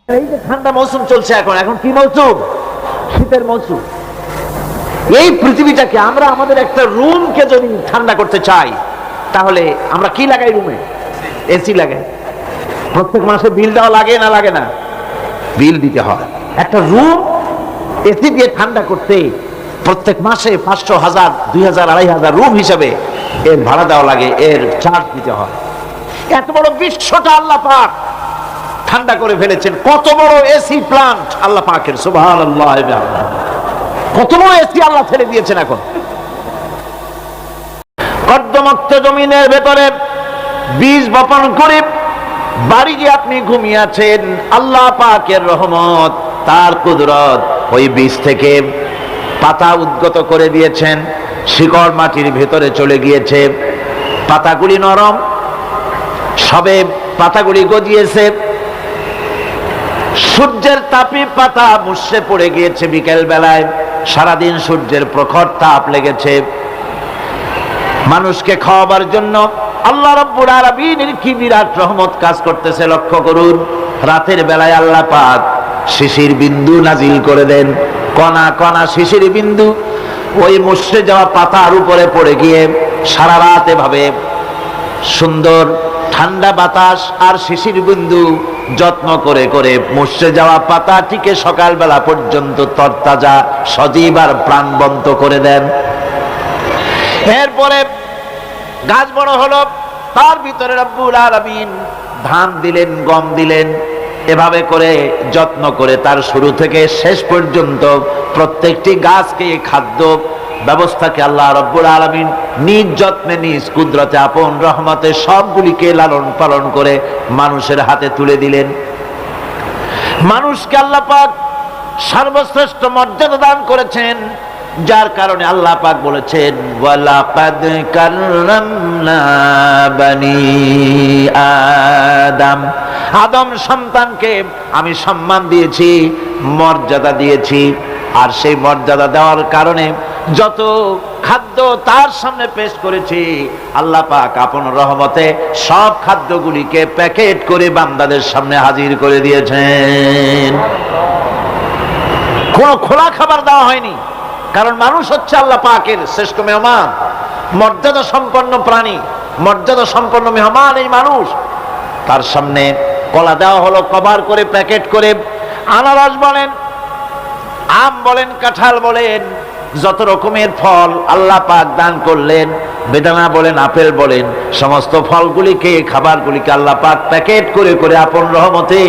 এই যে ঠান্ডা মৌসুম চলছে, এখন কি মৌসুম? শীতের মৌসুম। এই পৃথিবীটাকে আমরা আমাদের একটা রুমকে যদি ঠান্ডা করতে চাই, তাহলে আমরা কি লাগাই? রুমে এসি লাগাই। প্রত্যেক মাসে বিল দেওয়া লাগে না লাগে না? বিল দিতে হয়। একটা রুম এসি দিয়ে ঠান্ডা করতে প্রত্যেক মাসে 500, 1000, 2000, 2500 রুম হিসাবে এর ভাড়া দেওয়া লাগে, এর চার্জ দিতে হয়। এত বড় বিশ্বটা আল্লাহ পাক ঠান্ডা করে ফেলেছেন। কত বড় এসি প্লান্ট আল্লাহ পাকের, সুবহানাল্লাহ। কত বড় এসি আল্লাহ ছেড়ে দিয়েছেন। এখন কর্দমাক্ত জমিনের ভেতরে বীজ বপন করে বাড়ি যে আপনি ঘুমিয়ে আছেন, আল্লাহ পাকের রহমত, তার কুদরত, ওই বীজ থেকে পাতা উদ্গত করে দিয়েছেন। শিকড় মাটির ভেতরে চলে গিয়েছে, পাতাগুলি নরম, সবে পাতাগুলি গজিয়েছে। সূর্যের তাপে পাতা মুষড়ে পড়ে গিয়েছে বিকেল বেলায়। সারাদিন সূর্যের প্রখর তাপ লেগেছে। মানুষকে খাওয়াবার জন্য আল্লাহ রাব্বুল আলামিনের কি বিরাট রহমত কাজ করতেছে, লক্ষ্য করুন। রাতের বেলায় আল্লাহ পাক শিশির বিন্দু নাজিল করে দেন, কণা কণা শিশির বিন্দু ওই মুষড়ে যাওয়া পাতার উপরে পড়ে গিয়ে সারা রাত এভাবে সুন্দর ঠান্ডা বাতাস আর শিশির বিন্দু যত্ন করে করে মুষড়ে যাওয়া পাতাটিকে সকালবেলা পর্যন্ত তরতাজা, সজীব আর প্রাণবন্ত করে দেন। এরপরে গাছ বড় হলো, তার ভিতরে রব্বুল আলামিন ধান দিলেন, গম দিলেন। এভাবে করে যত্ন করে তার শুরু থেকে শেষ পর্যন্ত প্রত্যেকটি গাছকে খাদ্য ব্যবস্থাকে আল্লাহ রব্বুল আলামিন নিজ যত্নে, নিজ কুদরতে, আপন রহমতে সবগুলিকে লালন পালন করে মানুষের হাতে তুলে দিলেন। মানুষকে আল্লাহ পাক সর্বশ্রেষ্ঠ মর্যাদা দান করেছেন, যার কারণে আল্লাহ পাক বলেছেন, ওয়ালাকাদ কাররামনা বানি আদম, আদম সন্তানকে আমি সম্মান দিয়েছি, মর্যাদা দিয়েছি। আর সেই মর্যাদা দেওয়ার কারণে যত খাদ্য তার সামনে পেশ করেছি, আল্লাহ পাক আপন রহমতে সব খাদ্যগুলিকে প্যাকেট করে বান্দাদের সামনে হাজির করে দিয়েছেন। কোনো খোলা খাবার দেওয়া হয়নি, কারণ মানুষ হচ্ছে আল্লাহ পাকের শ্রেষ্ঠ মেহমান, মর্যাদা সম্পন্ন প্রাণী, মর্যাদা সম্পন্ন মেহমান এই মানুষ। তার সামনে কলা দেওয়া হলো কভার করে, প্যাকেট করে। আনারস বলেন, আম বলেন, কাঁঠাল বলেন, যত রকমের ফল আল্লাহ পাক দান করলেন, বেদানা বলেন, আপেল বলেন, সমস্ত ফলগুলিকে, খাবারগুলিকে আল্লাহ পাক প্যাকেট করে করে আপন রহমতে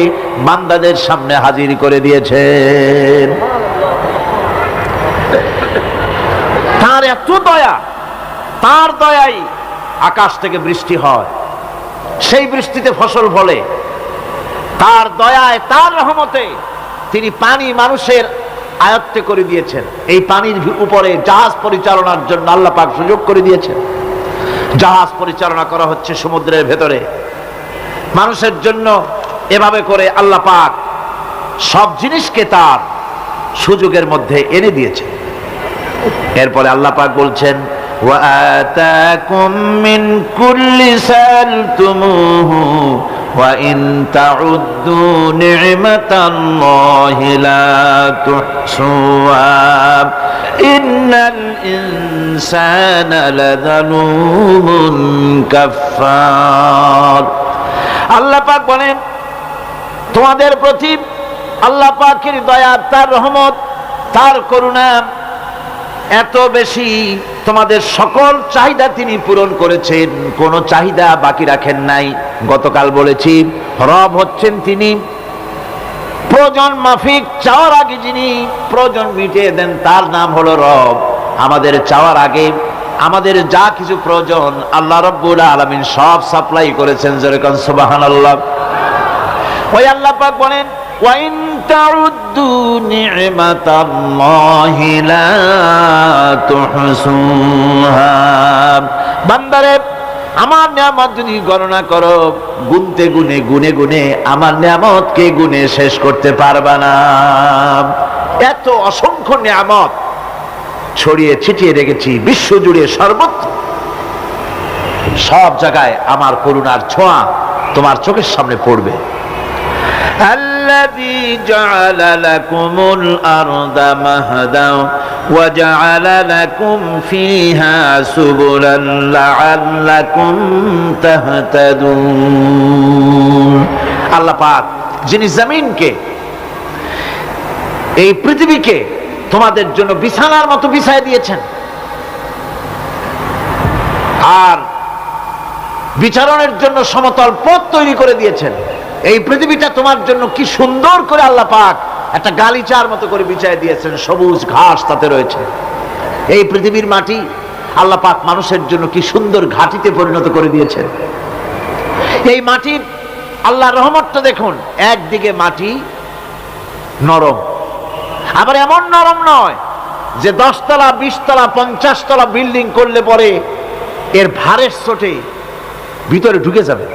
বান্দাদের সামনে হাজির করে দিয়েছেন। তার এত দয়া, তার দয়াই আকাশ থেকে বৃষ্টি হয়, সেই বৃষ্টিতে ফসল ফলে। তার দয়ায়, তার রহমতে তিনি পানি মানুষের আয়ত্তে করে দিয়েছেন। এই পানির উপরে জাহাজ পরিচালনার জন্য আল্লাহ পাক সুযোগ করে দিয়েছেন। জাহাজ পরিচালনা করা হচ্ছে সমুদ্রের ভেতরে মানুষের জন্য। এভাবে করে আল্লাহ পাক সব জিনিসকে তার সুযোগের মধ্যে এনে দিয়েছে। এরপরে আল্লাহ পাক বলছেন, ওয়া আতাকুম মিন কুল্লি সালতুমুহু ওয়া ইন তাউদ্দু নি'মাতাল্লাহি লা তুহসুহা ইন্নাল ইনসানা লাযালুমুন কাফফার। আল্লাহ পাক বলেন, তোমাদের প্রতি আল্লাহ পাকের দয়া, তার রহমত, তার করুণা এত বেশি, তোমাদের সকল চাহিদা তিনি পূরণ করেছেন, কোনো চাহিদা বাকি রাখেন নাই। গতকাল বলেছি, রব হচ্ছেন তিনি, প্রয়োজন মাফিক চাওয়ার আগে যিনি প্রয়োজন মিটিয়ে দেন, তার নাম হলো রব। আমাদের চাওয়ার আগে আমাদের যা কিছু প্রয়োজন আল্লাহ রাব্বুল আলামিন সব সাপ্লাই করেছেন। যেরকম সুবহানাল্লাহ। ওই আল্লাহ পাক বলেন, ওয়া ইন তাউদ্দু নি'মাতাল্লাহি লা তুহসুহা। বান্দারে, আমার নিয়ামত যদি গণনা করো, গুনতে গুনে গুনে গুনে আমার নিয়ামতকে গুনে শেষ করতে পারবা না। এত অসংখ্য নিয়ামত ছড়িয়ে ছিটিয়ে রেখেছি বিশ্ব জুড়ে, সর্বত্র, সব জায়গায় আমার করুণার ছোঁয়া তোমার চোখের সামনে পড়বে। الذي جعل لكم الأرض مهدا وجعل لكم فيها سبلا لعلكم تهتدون আল্লাহ পাক যিনি জমিনকে এই পৃথিবীকে তোমাদের জন্য বিছানার মতো বিছায় দিয়েছেন আর বিচারণের জন্য সমতল পথ তৈরি করে দিয়েছেন। এই পৃথিবীটা তোমার জন্য কি সুন্দর করে আল্লাহ পাক একটা গালিচার মতো করে বিছায় দিয়েছেন, সবুজ ঘাস তাতে রয়েছে। এই পৃথিবীর মাটি আল্লাহ পাক মানুষের জন্য কি সুন্দর ঘাটিতে পরিণত করে দিয়েছেন। এই মাটির আল্লাহর রহমতটা দেখুন, একদিকে মাটি নরম, আবার এমন নরম নয় যে 10 তলা 20 তলা 50 তলা বিল্ডিং করলে পরে এর ভারের চোটে ভিতরে ঢুকে যাবে,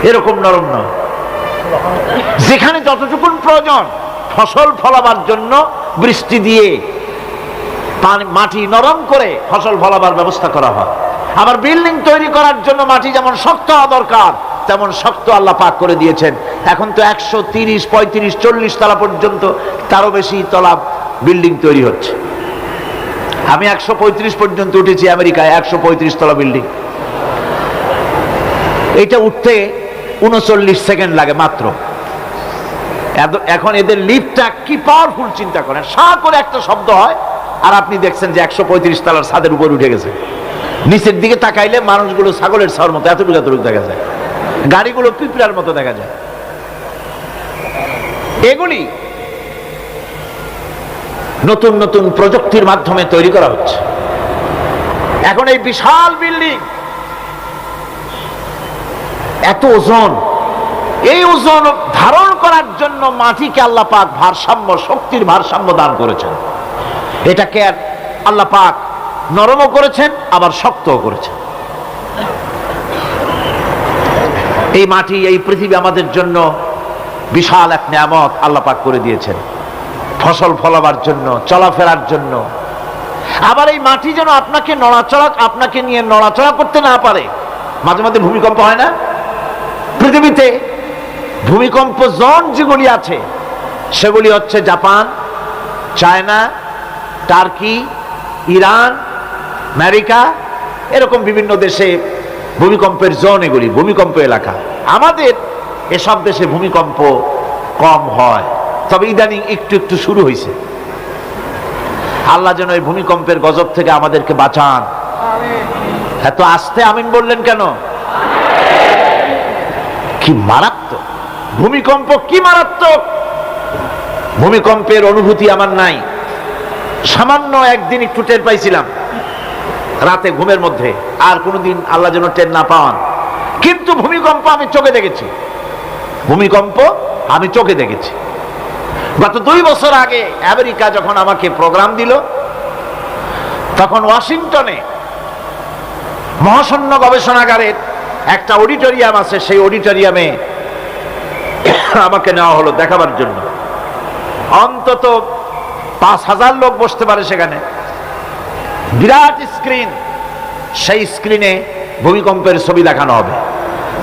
এরকম নরম নয়। যেখানে যতটুকু প্রয়োজন ফসল ফলাবার জন্য বৃষ্টি দিয়ে মাটি নরম করে ফসল ফলাবার ব্যবস্থা করা হয়। আবার বিল্ডিং তৈরি করার জন্য মাটি যেমন শক্ত হওয়া দরকার তেমন শক্ত আল্লাহ পাক করে দিয়েছেন। এখন তো 130, 35, 40 তলা পর্যন্ত, তারও বেশি তলা বিল্ডিং তৈরি হচ্ছে। আমি 135 পর্যন্ত উঠেছি আমেরিকায়, 135 তলা বিল্ডিং। এটা উঠতে 39 সেকেন্ড লাগে মাত্র। এখন এদের লিফটটা কি পাওয়ারফুল চিন্তা করেন, সা করে একটা শব্দ হয় আর আপনি দেখছেন যে 135 তলার ছাদের উপর উঠে গেছে। নিচের দিকে তাকাইলে মানুষগুলো ছাগলের ছাওয়ার মতো এতটুকু এতটুকু দেখা যায়, গাড়িগুলো পিঁপড়ার মতো দেখা যায়। এগুলি নতুন নতুন প্রযুক্তির মাধ্যমে তৈরি করা হচ্ছে। এখন এই বিশাল বিল্ডিং, এত ওজন, এই ওজন ধারণ করার জন্য মাটিকে আল্লাহ পাক ভারসাম্য, শক্তির ভারসাম্য দান করেছেন। এটাকে আল্লাহ পাক নরমও করেছেন আবার শক্তও করেছেন। এই মাটি, এই পৃথিবী আমাদের জন্য বিশাল এক নিয়ামত আল্লাহ পাক করে দিয়েছেন, ফসল ফলাবার জন্য, চলাফেরার জন্য। আবার এই মাটি যেন আপনাকে নিয়ে নড়াচড়া করতে না পারে। মাঝে মাঝে ভূমিকম্প হয় না? পৃথিবীতে ভূমিকম্প জোন যেগুলি আছে সেগুলি হচ্ছে Japan, China, turkey, Iran, America, এরকম বিভিন্ন দেশে ভূমিকম্পের জোন, এগুলি ভূমিকম্প এলাকা। আমাদের এসব দেশে ভূমিকম্প কম হয়, তবে ইদানিং একটু একটু শুরু হয়েছে। আল্লাহ যেন এই ভূমিকম্পের গজব থেকে আমাদেরকে বাঁচান। এত আস্তে আমিন বললেন কেন? কি মারাত্মক ভূমিকম্প, কি মারাত্মক ভূমিকম্পের অনুভূতি আমার নাই। সামান্য একদিন একটু টের পাইছিলাম রাতে ঘুমের মধ্যে, আর কোনোদিন আল্লাহ যেন টের না পাওয়ান। কিন্তু ভূমিকম্প আমি চোখে দেখেছি, ভূমিকম্প আমি চোখে দেখেছি। গত 2 বছর আগে আমেরিকা যখন আমাকে প্রোগ্রাম দিল, তখন ওয়াশিংটনে মহাশূন্য গবেষণাগারের একটা অডিটোরিয়াম আছে, সেই অডিটোরিয়ামে আমাকে নেওয়া হলো দেখাবার জন্য। অন্তত 5000 লোক বসতে পারে সেখানে, বিরাট স্ক্রিন। সেই স্ক্রিনে ভূমিকম্পের ছবি দেখানো হবে।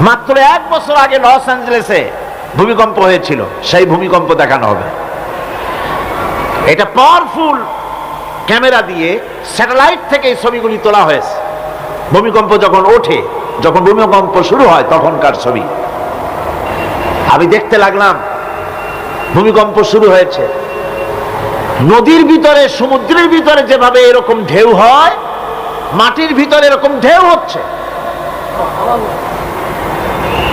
মাত্র 1 বছর আগে লস অ্যাঞ্জেলেসে ভূমিকম্প হয়েছিল, সেই ভূমিকম্প দেখানো হবে। এটা পাওয়ারফুল ক্যামেরা দিয়ে স্যাটেলাইট থেকে এই ছবিগুলি তোলা হয়েছে। ভূমিকম্প যখন ওঠে, যখন ভূমিকম্প শুরু হয় তখনকার ছবি আমি দেখতে লাগলাম। ভূমিকম্প শুরু হয়েছে, নদীর ভিতরে, সমুদ্রের ভিতরে যেভাবে এরকম ঢেউ হয়, মাটির ভিতরে এরকম ঢেউ হচ্ছে।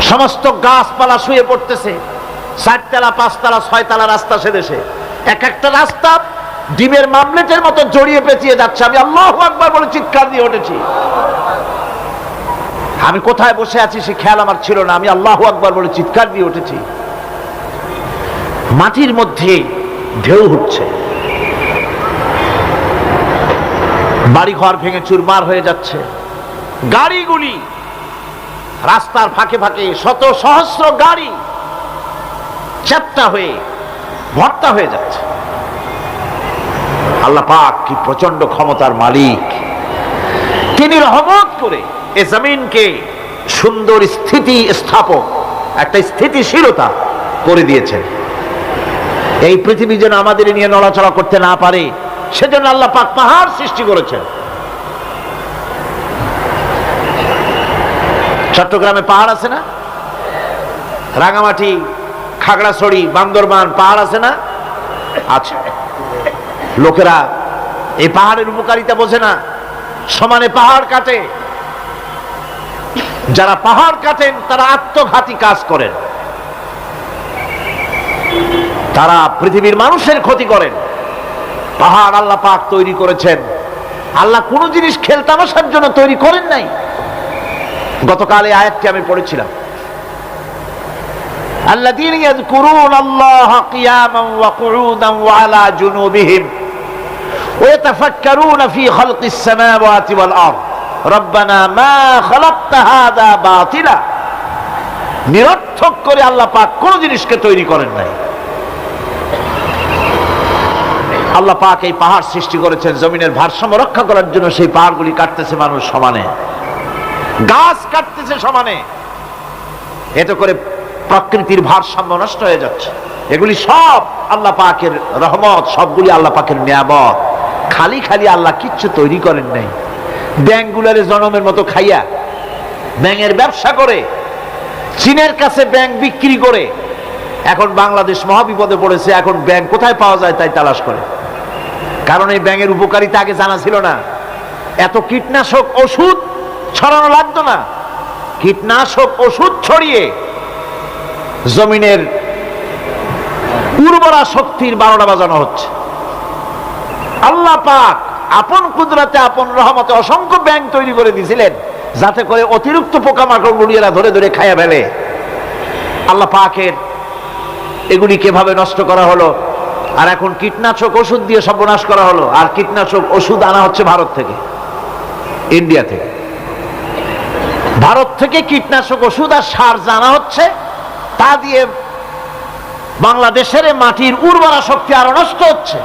সমস্ত গাছপালা শুয়ে পড়তেছে। 4 তলা 5 তলা 6 তলা রাস্তা সেদেশে, এক একটা রাস্তা ডিমের মামলেটের মতো জড়িয়ে পেঁচিয়ে যাচ্ছে। আমি আল্লাহু আকবার বলে চিৎকার দিয়ে উঠেছি। আমি কোথায় বসে আছি সে খেয়াল আমার ছিল না, আমি আল্লাহু আকবার বলে চিৎকার দিয়ে উঠেছি। মাটির মধ্যে ঢেউ হচ্ছে, বাড়িঘর ভেঙে চুরমার হয়ে যাচ্ছে। গাড়িগুলি রাস্তার ফাঁকে ফাঁকে, শত সহস্র গাড়ি চ্যাপ্টা হয়ে ভর্তা হয়ে যাচ্ছে। আল্লাহ পাক কি প্রচন্ড ক্ষমতার মালিক! তিনি রহমত করে এ জমিনকে সুন্দর স্থিতি স্থাপক, একটা স্থিতিশীলতা করে দিয়েছেন। এই পৃথিবী যেন আমাদের নিয়ে নড়াচড়া করতে না পারে সেজন্য আল্লাহ পাক পাহাড় সৃষ্টি করেছেন। চট্টগ্রামে পাহাড় আছে না? রাঙামাটি, খাগড়াছড়ি, বান্দরবান পাহাড় আছে না? আছে। লোকেরা এই পাহাড়ের উপকারিতা বোঝে না, সমানে পাহাড় কাটে। যারা পাহাড় কাটেন তারা আত্মঘাতী কাজ করেন, তারা পৃথিবীর মানুষের ক্ষতি করেন। পাহাড় আল্লাহ পাক তৈরি করেছেন। আল্লাহ কোন জিনিস খেলতামাশার জন্য তৈরি করেন নাই। গতকাল এই আয়াতটি আমি পড়েছিলাম, আল্লাযীনা ইয়াযকুরুনাল্লাহা কিয়ামান ওয়া কুউদান ওয়া আলা জুনুবিহিম ওয়া ইয়াতাফাক্কারুনা ফী খালকিস সামাওয়াতি ওয়াল আরদ রব্বানা মা খালাকতা হাযা বাতিলা। নিরর্থক করে আল্লাহ পাক কোন জিনিসকে তৈরি করেন নাই। আল্লাহ পাক এই পাহাড় সৃষ্টি করেছেন জমিনের ভারসাম্য রক্ষা করার জন্য। সেই পাহাড়গুলি কাটতেছে মানুষ সমানে, গাছ কাটতেছে সমানে, এতে করে প্রকৃতির ভারসাম্য নষ্ট হয়ে যাচ্ছে। এগুলি সব আল্লাহ পাকের রহমত, সবগুলি আল্লাহ পাকের নিয়ামত। খালি খালি আল্লাহ কিচ্ছু তৈরি করেন নাই। ব্যাংকগুলারে জনমের মতো খাইয়া ব্যাঙের ব্যবসা করে, চীনের কাছে ব্যাংক বিক্রি করে এখন বাংলাদেশ মহাবিপদে পড়েছে। এখন ব্যাংক কোথায় পাওয়া যায় তাই তালাশ করে, কারণ এই ব্যাঙের উপকারিতা আগে জানা ছিল না। এত কীটনাশক ওষুধ ছড়ানো লাগতো না। কীটনাশক ওষুধ ছড়িয়ে জমিনের উর্বরা শক্তির 12টা বাজানো হচ্ছে। আল্লাহ পাক আপন কুদরতে, আপন রহমতে অসংখ্য ব্যাংক তৈরি করে দিয়েছিলেন যাতে করে অতিরিক্ত পোকামাকড় গুলিয়েরা ধরে ধরে খাইয়া ফেলে। আল্লাহ পাকের এগুলি কিভাবে নষ্ট করা হলো, আর এখন কীটনাশক ওষুধ দিয়ে সর্বনাশ করা হলো। আর কীটনাশক ওষুধ আনা হচ্ছে ভারত থেকে, ইন্ডিয়া থেকে। ভারত থেকে কীটনাশক ওষুধ আর সার জানা হচ্ছে, তা দিয়ে বাংলাদেশের মাটির উর্বরা শক্তি আরো নষ্ট হচ্ছে।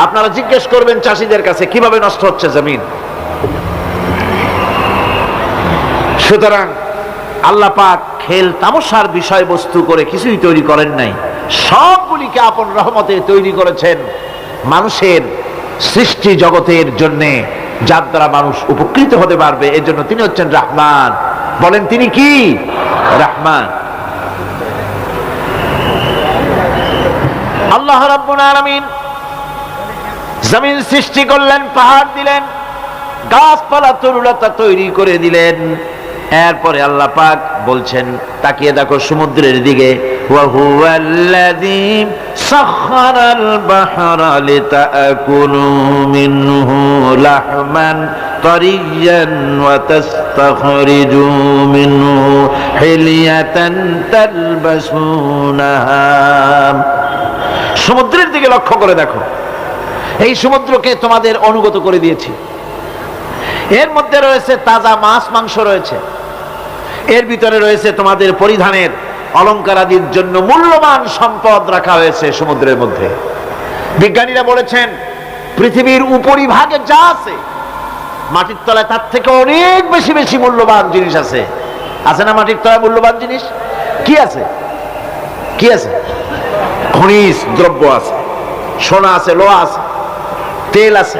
আপনারা জিজ্ঞেস করবেন চাষীদের কাছে কিভাবে নষ্ট হচ্ছে জমিন। সুতরাং আল্লাহ পাক খেল তামাশার বিষয়বস্তু করে কিছুই তৈরি করেন নাই, সবগুলিকে আপন রহমতে তৈরি করেছেন মানুষের সৃষ্টি জগতের জন্যে, যার দ্বারা মানুষ উপকৃত হতে পারবে। এর জন্য তিনি হচ্ছেন রহমান। বলেন তিনি কি? রহমান। আল্লাহ রাব্বুল আলামিন জমিন সৃষ্টি করলেন, পাহাড় দিলেন, গাছপালা তরুলতা তৈরি করে দিলেন। এরপরে আল্লাহ পাক বলছেন, তাকিয়ে দেখো সমুদ্রের দিকে, ওয়া হুয়াল্লাযী সাখখারাল বাহরা লিতাকুলু মিনহু লাহমান তারিয়্যান ওয়া তাস্তাখরিজু মিনহু হিলিয়াতান তালবাসুনাহা। সমুদ্রের দিকে লক্ষ্য করে দেখো, এই সমুদ্রকে তোমাদের অনুগত করে দিয়েছি। এর মধ্যে রয়েছে তাজা মাছ মাংস রয়েছে, এর ভিতরে রয়েছে তোমাদের পরিধানের অলংকার আদির জন্য মূল্যবান সম্পদ রাখা হয়েছে সমুদ্রের মধ্যে। বিজ্ঞানীরা বলেছেন পৃথিবীর উপরিভাগে যা আছে মাটির তলায় তার থেকে অনেক বেশি বেশি মূল্যবান জিনিস আছে। আছে না মাটির তলায় মূল্যবান জিনিস? কি আছে? কি আছে? খনিজ দ্রব্য আছে, সোনা আছে, লোহা আছে, তেল আছে।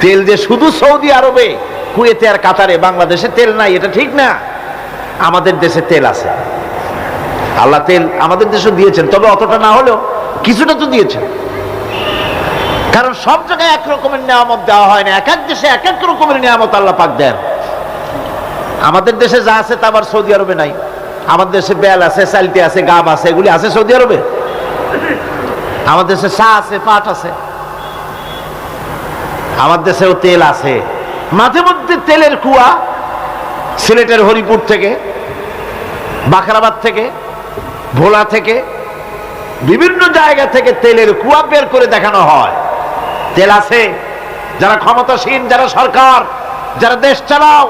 তেল যে শুধু সৌদি আরবে, কুয়েতে আর কাতারে, বাংলাদেশে তেল নাই এটা ঠিক না। আমাদের দেশে তেল আছে। আল্লাহ তেল আমাদের দেশে দিয়েছেন, তবে অতটা না হলেও কিছুটা তো দিয়েছেন। কারণ সব জায়গায় এক রকমের নিয়ামত দেওয়া হয় না, এক এক দেশে এক এক রকমের নিয়ামত আল্লাহ পাক দেন। আমাদের দেশে যা আছে তা আবার সৌদি আরবে নাই। আমাদের দেশে বেল আছে, চালতি আছে, গাব আছে, এগুলি আছে সৌদি আরবে। আমাদের দেশে চা আছে, পাট আছে। আমার দেশেও তেল আছে। মাঝে মধ্যে তেলের কুয়া সিলেটের হরিপুর থেকে, বাখরাবাদ থেকে, ভোলা থেকে, বিভিন্ন জায়গা থেকে তেলের কুয়া বের করে দেখানো হয়। তেল আছে। যারা ক্ষমতাসীন, যারা সরকার, যারা দেশ চালাও,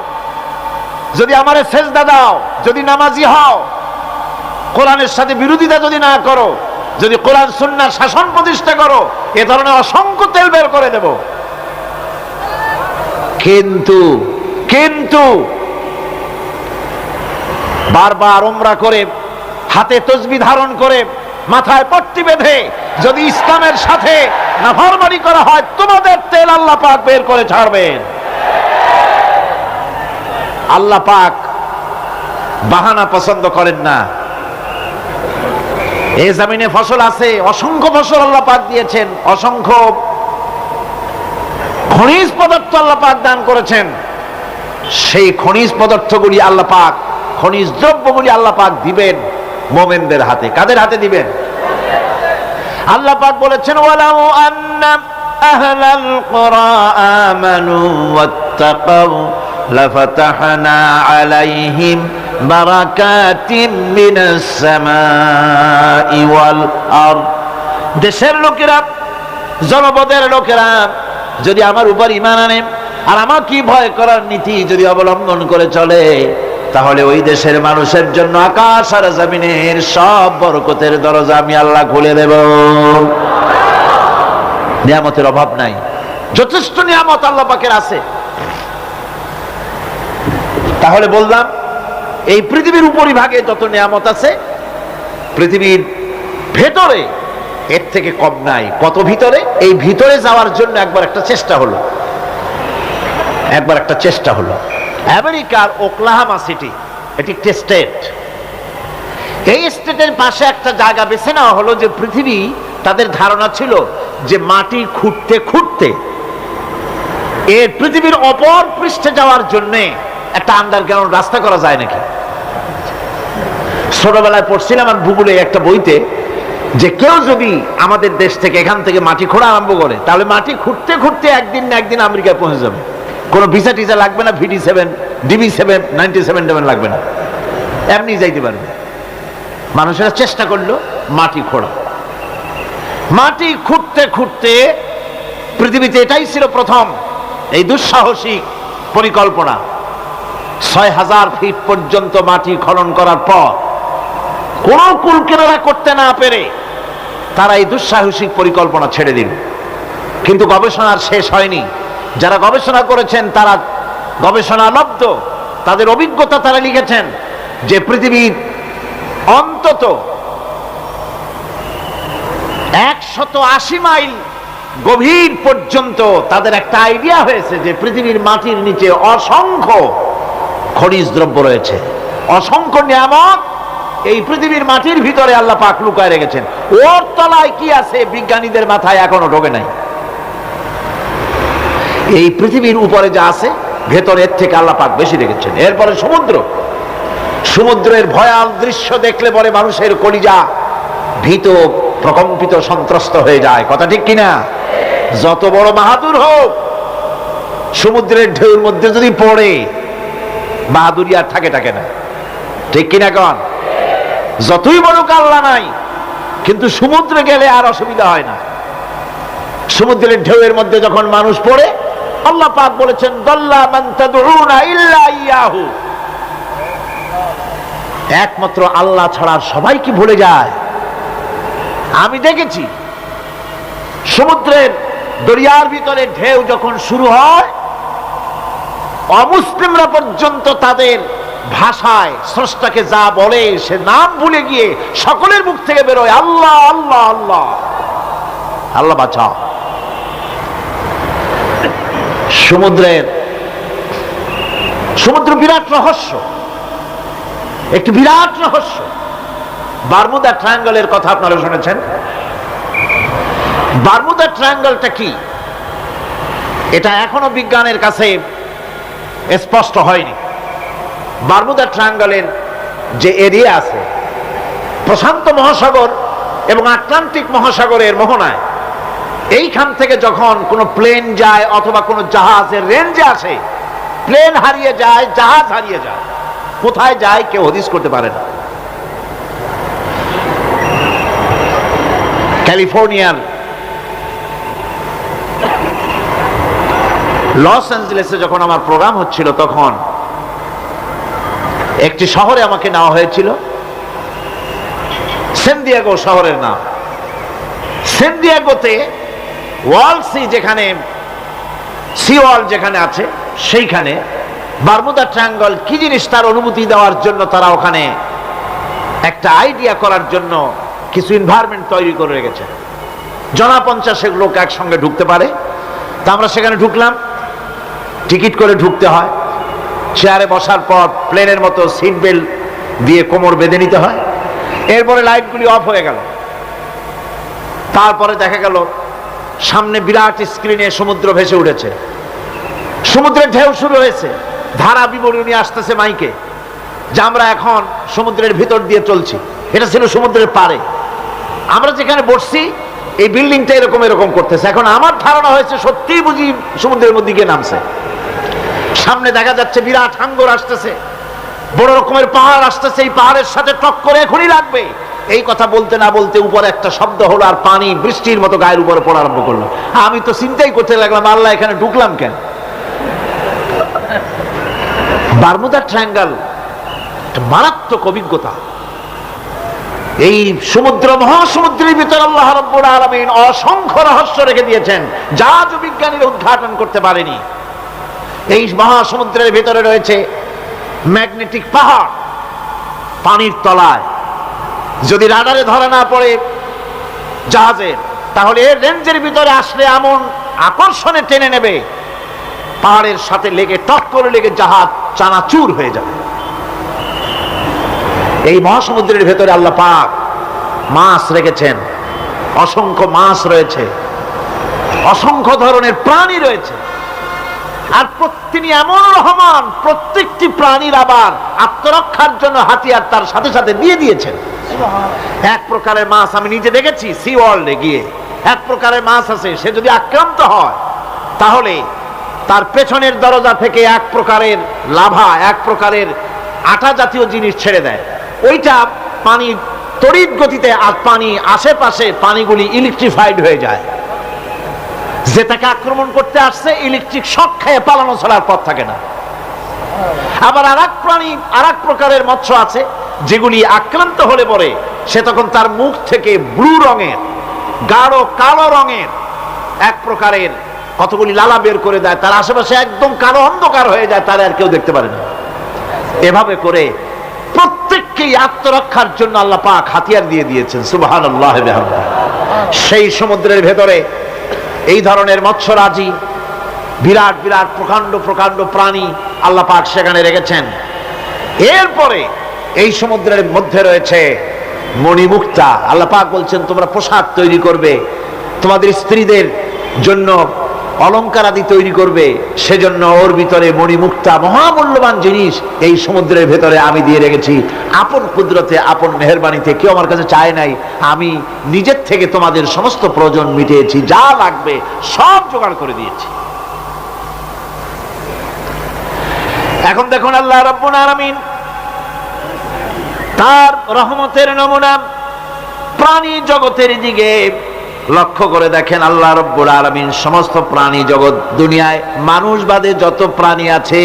যদি আমারে সেজদা দাও, যদি নামাজি হও, কোরআনের সাথে বিরোধিতা যদি না করো, যদি কোরআন সুন্নাহর শাসন প্রতিষ্ঠা করো, এ ধরনের অসংখ্য তেল বের করে দেব। কিন্তু কিন্তু বারবার উমরা করে, হাতে তসবিহ ধারণ করে, মাথায় পট্টি বেঁধে যদি ইসলামের সাথে নাফরমানি করা হয়, তোমাদের তেল আল্লাহ পাক বের করে ছাড়বেন। আল্লাহ পাক বাহানা পছন্দ করেন না। এই জমিনে ফসল আছে, অসংখ্য ফসল আল্লাহ পাক দিয়েছেন, অসংখ্য খনিজ পদার্থ আল্লাহ পাক দান করেছেন। সেই খনিজ পদার্থগুলি আল্লাহ পাক, খনিজ দ্রব্যগুলি আল্লাহ পাক দিবেন মুমিনদের হাতে। কাদের হাতে দিবেন? আল্লাহ পাক বলেছেন, ওয়ালাউ আন্না আহলাল কুরা আমানু ওয়াত্তাকাউ লাফাতাহনা আলাইহিম বারাকাতিন মিনাস সামাই ওয়াল আরদ। দেশের লোকেরা, জনপদের লোকেরা যদি আমার উপর ঈমান আনে আর আমার কি ভয় করার নীতি যদি অবলম্বন করে চলে, তাহলে ওই দেশের মানুষের জন্য আকাশ আর জমিনের সব বরকতের দরজা আমি আল্লাহ খুলে দেব। নিয়ামতের অভাব নাই, যথেষ্ট নিয়ামত আল্লাহ পাকের আছে। তাহলে বললাম, এই পৃথিবীর উপরিভাগে যত নিয়ামত আছে, পৃথিবীর ভেতরে এর থেকে কম নাই। কত ভিতরে? এই ভিতরে যাওয়ার জন্য একবার একটা চেষ্টা হলো। আমেরিকার ওকলাহামা সিটি, এটি একটি স্টেট। এই স্টেটের পাশে একটা জায়গা বেছে নেওয়া হলো, যে পৃথিবী, তাদের ধারণা ছিল যে মাটি খুঁড়তে খুঁড়তে এর পৃথিবীর অপর পৃষ্ঠে যাওয়ার জন্য একটা আন্ডারগ্রাউন্ড রাস্তা করা যায় নাকি। ছোটবেলায় পড়ছিলাম আমি ভূগোলে একটা বইতে, যে কেউ যদি আমাদের দেশ থেকে, এখান থেকে মাটি খোঁড়া আরম্ভ করে, তাহলে মাটি খুঁড়তে খুঁড়তে একদিন না একদিন আমেরিকায় পৌঁছে যাবে। কোনো ভিসা টিসা লাগবে না, VD7, DB7, 97 লাগবে না, এমনি যাইতে পারবে। মানুষেরা চেষ্টা করলো মাটি খোঁড়া। মাটি খুঁড়তে খুঁড়তে পৃথিবীতে এটাই ছিল প্রথম এই দুঃসাহসিক পরিকল্পনা। 6000 ফিট পর্যন্ত মাটি খনন করার পর কোন কুল কিনারা করতে না পেরে তারা এই দুঃসাহসিক পরিকল্পনা ছেড়ে দিল। কিন্তু গবেষণার শেষ হয়নি। যারা গবেষণা করেছেন তারা গবেষণালব্ধ, তাদের অভিজ্ঞতা তারা লিখেছেন যে পৃথিবীর অন্তত 180 মাইল গভীর পর্যন্ত তাদের একটা আইডিয়া হয়েছে যে পৃথিবীর মাটির নিচে অসংখ্য খনিজ দ্রব্য রয়েছে, অসংখ্য নিয়ামত এই পৃথিবীর মাটির ভিতরে আল্লাহ পাক লুকায় রেখেছেন। ওর তলায় কি আছে বিজ্ঞানীদের মাথায় এখনো ঢোকে নাই। এই পৃথিবীর উপরে যা আছে ভেতরের থেকে আল্লাহ পাক বেশি রেখেছেন। এরপরে সমুদ্রের ভয়াল দৃশ্য দেখলে পরে মানুষের কলিজা ভীত, প্রকম্পিত, সন্ত্রস্ত হয়ে যায়। কথা ঠিক কিনা? যত বড় বাহাদুর হোক, সমুদ্রের ঢেউর মধ্যে যদি পড়ে, বাহাদুরি আর থাকে না। ঠিক কিনা কন? যতই বড় আল্লাহ নাই, কিন্তু সমুদ্রে গেলে আর অসুবিধা হয় না। সমুদ্রের ঢেউয়ের মধ্যে যখন মানুষ পড়ে, আল্লাহ পাক বলেছেন, দাল্লা মান তাদউনা ইল্লা ইয়াহু, একমাত্র আল্লাহ ছাড়া সবাই কি ভুলে যায়। আমি দেখেছি সমুদ্রের দরিয়ার ভিতরে ঢেউ যখন শুরু হয়, অমুসলিমরা পর্যন্ত তাদের ভাষায় স্রষ্টাকে যা বলে সে নাম ভুলে গিয়ে সকলের মুখ থেকে বেরোয় আল্লাহ আল্লাহ আল্লাহ, আল্লাহ বাঁচাও। সমুদ্র বিরাট রহস্য, একটি বিরাট রহস্য। বারমুদা ট্রায়াঙ্গলের কথা আপনারা শুনেছেন। বারমুদা ট্রায়াঙ্গলটা কি, এটা এখনো বিজ্ঞানের কাছে স্পষ্ট হয়নি। বারমুদা ট্রায়াঙ্গলের যে এরিয়া আছে, প্রশান্ত মহাসাগর এবং আটলান্টিক মহাসাগরের মোহনায়, এইখান থেকে যখন কোনো প্লেন যায় অথবা কোনো জাহাজের রেঞ্জে আসে, প্লেন হারিয়ে যায়, জাহাজ হারিয়ে যায়, কোথায় যায় কেউ হদিস করতে পারে না। ক্যালিফোর্নিয়ার লস অ্যাঞ্জেলেসে যখন আমার প্রোগ্রাম হচ্ছিল, তখন একটি শহরে আমাকে নেওয়া হয়েছিল, সান দিয়েগো শহরের নাম। সান দিয়েগোতে ওয়ার্ল্ড সি, যেখানে সি ওয়ার্ল্ড যেখানে আছে, সেইখানে বারমুদা ট্রায়াঙ্গল কি জিনিস তার অনুমতি দেওয়ার জন্য তারা ওখানে একটা আইডিয়া করার জন্য কিছু এনভায়রনমেন্ট তৈরি করে রেখেছে। 50 লোক একসঙ্গে ঢুকতে পারে। তা আমরা সেখানে ঢুকলাম, টিকিট করে ঢুকতে হয়। চেয়ারে বসার পর প্লেনের মতো সিট বেল্ট দিয়ে কোমর বেঁধে নিতে হয়। এরপরে লাইটগুলি অফ হয়ে গেল। তারপরে দেখা গেল সামনে বিরাট স্ক্রিনে সমুদ্র ভেসে উঠেছে, সমুদ্রের ঢেউ শুরু হয়েছে, ধারা বিবরণী আসতেছে মাইকে যে আমরা এখন সমুদ্রের ভিতর দিয়ে চলছি। এটা ছিল সমুদ্রের পাড়ে। আমরা যেখানে বসছি এই বিল্ডিংটা এরকম এরকম করতেছে। এখন আমার ধারণা হয়েছে সত্যিই বুঝি সমুদ্রের মধ্যে গিয়ে নামছে। সামনে দেখা যাচ্ছে বিরাট হাঙ্গর আসতেছে, বড় রকমের পাহাড় আসতেছে, এই পাহাড়ের সাথে টক্কর এখনই লাগবে। এই কথা বলতে না বলতে উপরে একটা শব্দ হলো, আর পানি বৃষ্টির মতো গায়ের উপরে পড়া আরম্ভ করলো। আমি তো চিন্তাই করতে লাগলাম, আল্লাহ এখানে ঢুকলাম কেন? বারমুদা ট্রায়াঙ্গল মারাত্মক অভিজ্ঞতা। এই সমুদ্র মহাসমুদ্রের ভিতরে আল্লাহ রাব্বুল আলামিন অসংখ্য রহস্য রেখে দিয়েছেন, যা বিজ্ঞানীরা উদ্ঘাটন করতে পারেনি। এই মহাসমুদ্রের ভিতরে রয়েছে ম্যাগনেটিক পাহাড় পানির তলায়। যদি রাডারে ধরা না পড়ে জাহাজের, তাহলে এর রেঞ্জের ভিতরে আসলে এমন আকর্ষণে টেনে নেবে, পাহাড়ের সাথে লেগে টক করে লেগে জাহাজ চানাচুর হয়ে যাবে। এই মহাসমুদ্রের ভেতরে আল্লাহ পাক মাছ রেখেছেন, অসংখ্য মাছ রয়েছে, অসংখ্য ধরনের প্রাণী রয়েছে। আর তিনি এমন রহমান, প্রত্যেকটি প্রাণীর আবার আত্মরক্ষার জন্য হাতিয়ার তার সাথে সাথে দিয়ে দিয়েছেন। এক প্রকারের মাছ আমি নিজে দেখেছি সি ওয়ার্ল্ডে গিয়ে, এক প্রকারের মাছ আছে, সে যদি আক্রান্ত হয় তাহলে তার পেছনের দরজা থেকে এক প্রকারের লাভা, এক প্রকারের আটা জাতীয় জিনিস ছেড়ে দেয়। ওইটা পানি তড়িৎ গতিতে, আর পানি আশেপাশে পানিগুলি ইলেকট্রিফাইড হয়ে যায়। যে তাকে আক্রমণ করতে আসছে ইলেকট্রিক শক খেয়ে পালানো ছাড়ার পথ থাকে না। আবার আরেক প্রাণী, আরেক প্রকারের মৎস্য আছে যেগুলি আক্রান্ত হলে পরে সে তখন তার মুখ থেকে ব্লু রঙের, গাঢ় কালো রঙের এক প্রকারের কতগুলি লালা বের করে দেয়, তার আশেপাশে একদম কালো অন্ধকার হয়ে যায়, তার আর কেউ দেখতে পারে না। এভাবে করে প্রত্যেককেই আত্মরক্ষার জন্য আল্লাহ পাক হাতিয়ার দিয়ে দিয়েছেন। সুবহানাল্লাহ ওয়া বিহামদিহি। সেই সমুদ্রের ভেতরে এই ধরনের মৎস্যরাজি, বিরাট বিরাট প্রকাণ্ড প্রকাণ্ড প্রাণী আল্লাহ পাক সেখানে রেখেছেন। এরপরে এই সমুদ্রের মধ্যে রয়েছে মণিমুক্তা। আল্লাহ পাক বলছেন তোমরা পোশাক তৈরি করবে, তোমাদের স্ত্রীদের জন্য অলংকার আদি তৈরি করবে, সেজন্য ওর ভিতরে মণিমুক্তা মহামূল্যবান জিনিস এই সমুদ্রের ভেতরে আমি দিয়ে রেখেছি। আপন কুদরতে, আপন মেহেরবানিতে, কেউ আমার কাছে চায় নাই, আমি নিজের থেকে তোমাদের সমস্ত প্রয়োজন মিটিয়েছি, যা লাগবে সব জোগাড় করে দিয়েছি। এখন দেখুন আল্লাহ রাব্বুল আলামিন তার রহমতের নমুনা প্রাণী জগতের দিকে লক্ষ্য করে দেখেন। আল্লাহ রাব্বুল আলামিন সমস্ত প্রাণী জগৎ, দুনিয়ায় মানুষ বাদে যত প্রাণী আছে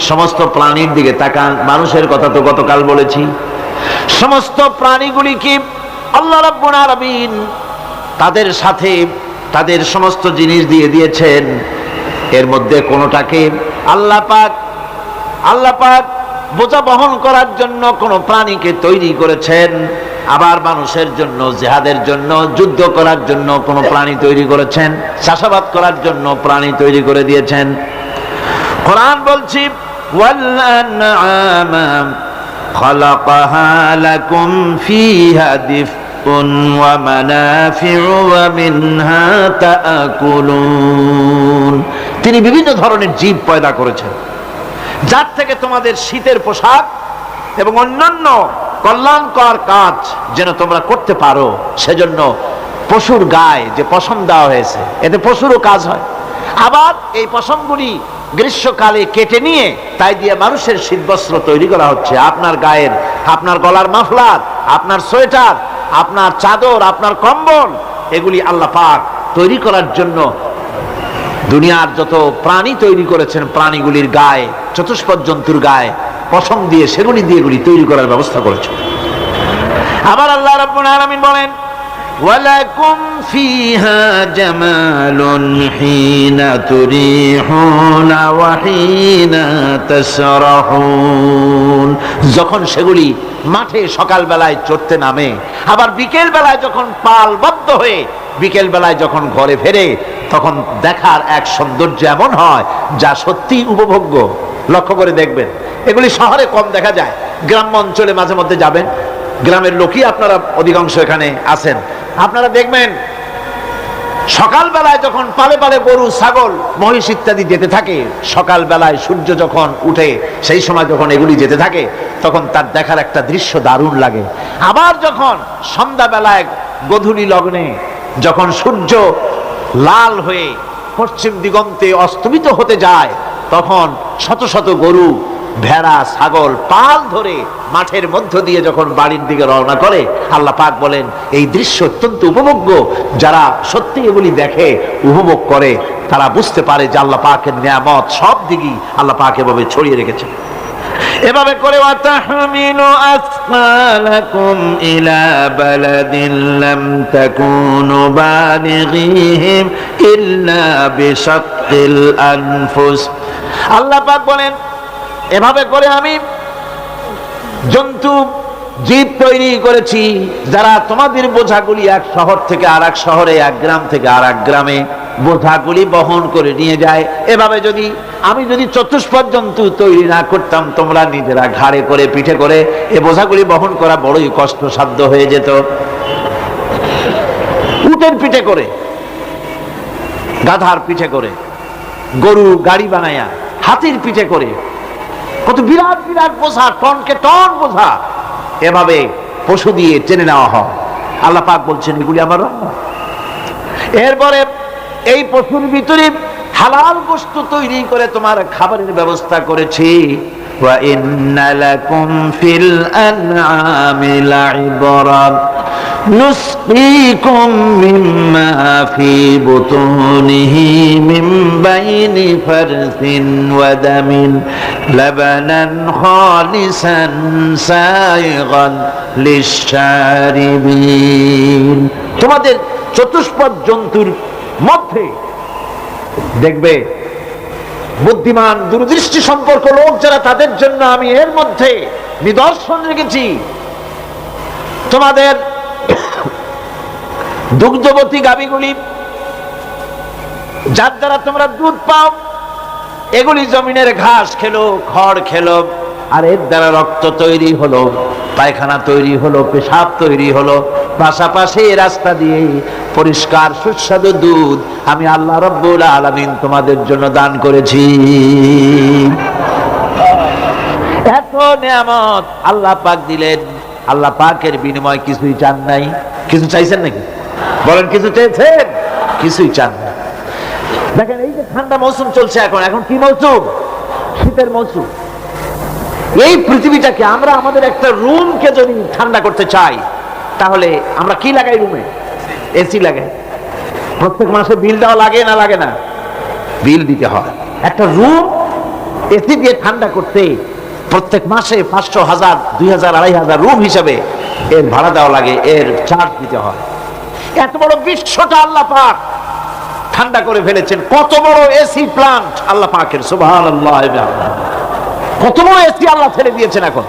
সমস্ত প্রাণীর দিকে তাকান। মানুষের কথা তো গতকাল বলেছি। সমস্ত প্রাণীগুলি কি আল্লাহ রাব্বুল আলামিন তাদের সাথে তাদের সমস্ত জিনিস দিয়ে দিয়েছেন। এর মধ্যে কোনোটাকে আল্লাহ পাক বোঝা বহন করার জন্য কোন প্রাণীকে তৈরি করেছেন, আবার মানুষের জন্য, জিহাদের জন্য, যুদ্ধ করার জন্য কোন প্রাণী তৈরি করেছেন, চাষাবাদ করার জন্য প্রাণী তৈরি করে দিয়েছেন। কোরআন বলছি ওয়াল আনআমা খালাকাহা লাকুম ফিহা দিফউন ওয়া মানাফিউ ওয়া মিনহা তাআকুলুন। তিনি বিভিন্ন ধরনের জীব পয়দা করেছেন, যার থেকে তোমাদের শীতের পোশাক এবং অন্যান্য কল্যাণকর কাজ যেন তোমরা করতে পারো, সেজন্য পশুর গায়ে যে পশম দেওয়া হয়েছে, এতে পশুরও কাজ হয়। আবার এই পশমগুলি গ্রীষ্মকালে কেটে নিয়ে তাই দিয়ে মানুষের শীতবস্ত্র তৈরি করা হচ্ছে। আপনার গায়ের, আপনার গলার মাফলার, আপনার সোয়েটার, আপনার চাদর, আপনার কম্বল, এগুলি আল্লাহ পাক তৈরি করার জন্য দুনিয়ার যত প্রাণী তৈরি করেছেন, প্রাণীগুলির গায়ে, চতুষ্পদ জন্তুর গায়ে পশম দিয়ে, সেগুলি দিয়ে এগুলি তৈরি করার ব্যবস্থা করেছেন। আবার আল্লাহ রাব্বুল আলামিন বলেন ওয়ালাকুম ফিহা জামালুন হিনা তুরিহুনা ওয়া হিনা তাসরাহুন। যখন সেগুলি মাঠে সকাল বেলায় চড়তে নামে, আবার বিকেল বেলায় যখন পালবদ্ধ হয়ে বিকেল বেলায় যখন ঘরে ফেরে, তখন দেখার এক সৌন্দর্য এমন হয় যা সত্যি উপভোগ্য। লক্ষ্য করে দেখবেন, এগুলি শহরে কম দেখা যায়, গ্রাম্য অঞ্চলে মাঝে মধ্যে যাবেন, গ্রামের লোকই আপনারা অধিকাংশ এখানে আছেন, আপনারা দেখবেন সকাল বেলায় যখন পালে পালে গরু, ছাগল, মহিষ ইত্যাদি যেতে থাকে, সকাল বেলায় সূর্য যখন উঠে সেই সময় যখন এগুলি যেতে থাকে, তখন তার দেখার একটা দৃশ্য দারুণ লাগে। আবার যখন সন্ধ্যা বেলায় গোধূলি লগ্নে যখন সূর্য লাল হয়ে পশ্চিম দিগন্তে অস্তমিত হতে যায়, তখন শত শত গরু, ভেড়া, ছাগল পাল ধরে মাঠের মধ্য দিয়ে যখন বাড়ির দিকে রওনা করে, আল্লাহ পাক বলেন এই দৃশ্য অত্যন্ত উপভোগ্য। যারা সত্যি এগুলি দেখে, উপভোগ করে, তারা বুঝতে পারে যে আল্লাহ পাকের নিয়ামত সব দিকেই আল্লাহ পাক এভাবে ছড়িয়ে রেখেছেন। এভাবে করে ওয়াতাহমিলু আসফালাকুম ইলা বালাদিন লাম তাকুনু বালিগিহিম ইল্লা বিশাক্কিল আনফুস। আল্লাহ পাক বলেন এভাবে করে আমি জন্তু জীব তৈরি করেছি যারা তোমাদের বোঝাগুলি এক শহর থেকে আর এক শহরে, এক গ্রাম থেকে আর এক গ্রামে বোঝাগুলি বহন করে নিয়ে যায়। এভাবে আমি যদি চতুষ্পদ জন্তু তৈরি না করতাম, তোমরা নিজেরা ঘাড়ে করে, পিঠে করে এ বোঝাগুলি বহন করা বড়ই কষ্টসাধ্য হয়ে যেত। উটের পিঠে করে, গাধার পিঠে করে, গরু গাড়ি বানায়া, হাতির পিঠে করে, কত বিরাট বিরাট বোঝা, টনকে টন বোঝা এভাবে পশু দিয়ে টেনে নেওয়া হয়। আল্লাহ পাক বলছেন এগুলি আমার রহমত। এরপরে এই পশুর ভিতরে হালাল বস্তু তৈরি করে তোমার খাবারের ব্যবস্থা করেছি। ওয়া ইন্না লাকুম ফিল আনআমি লাইবরা নুসকিকুম মিম্মা ফি বুতুনিহি মিন বাইনি ফারসিন ওয়া দামিন লাবানান খালিসান সাইগান লিশশারিবিন। তোমাদের চতুষ্পদ জন্তুর মধ্যে দেখবে বুদ্ধিমান, দূরদৃষ্টি সম্পর্ক লোক যারা, তাদের জন্য আমি এর মধ্যে নিদর্শন রেখেছি। তোমাদের দুগ্ধবতী গাভীগুলি, যার দ্বারা তোমরা দুধ পাও, এগুলি জমিনের ঘাস খেলো, খড় খেলো, আর এর দ্বারা রক্ত তৈরি হলো, পায়খানা তৈরি হলো, পেশাব তৈরি হলো, পাশাপাশি রাস্তা দিয়ে পরিষ্কার সুস্বাদু দুধ আমি আল্লাহ রাব্বুল আলামিন তোমাদের জন্য দান করেছি। এত নিয়ামত আল্লাহ পাক দিলেন, আল্লাহ পাকের বিনিময় কিছুই চান নাই। কিছু চাইছেন নাকি? বলেন কিছু চেয়েছেন? কিছুই চান না। দেখেন এই যে ঠান্ডা মৌসুম চলছে, এখন কি মৌসুম? শীতের মৌসুম। এই পৃথিবীটাকে আমরা আমাদের একটা রুমকে যদি ঠান্ডা করতে চাই, তাহলে আমরা কি লাগাই? রুমে এসি লাগাই। প্রত্যেক মাসে বিল দেওয়া লাগে না লাগে না? বিল দিতে হয়। একটা রুম এসি দিয়ে ঠান্ডা করতে প্রত্যেক মাসে 500, 1000, 2000, 2500 রুম হিসাবে এর ভাড়া দেওয়া লাগে, এর চার্জ দিতে হয়। এত বড় বিশ্বটা আল্লাহ পাক ঠান্ডা করে ফেলেছেন। কত বড় এসি প্লান্ট আল্লাহ পাকের, সুবহানাল্লাহ। কত বড় এসি আল্লাহ ছেড়ে দিয়েছেন। এখন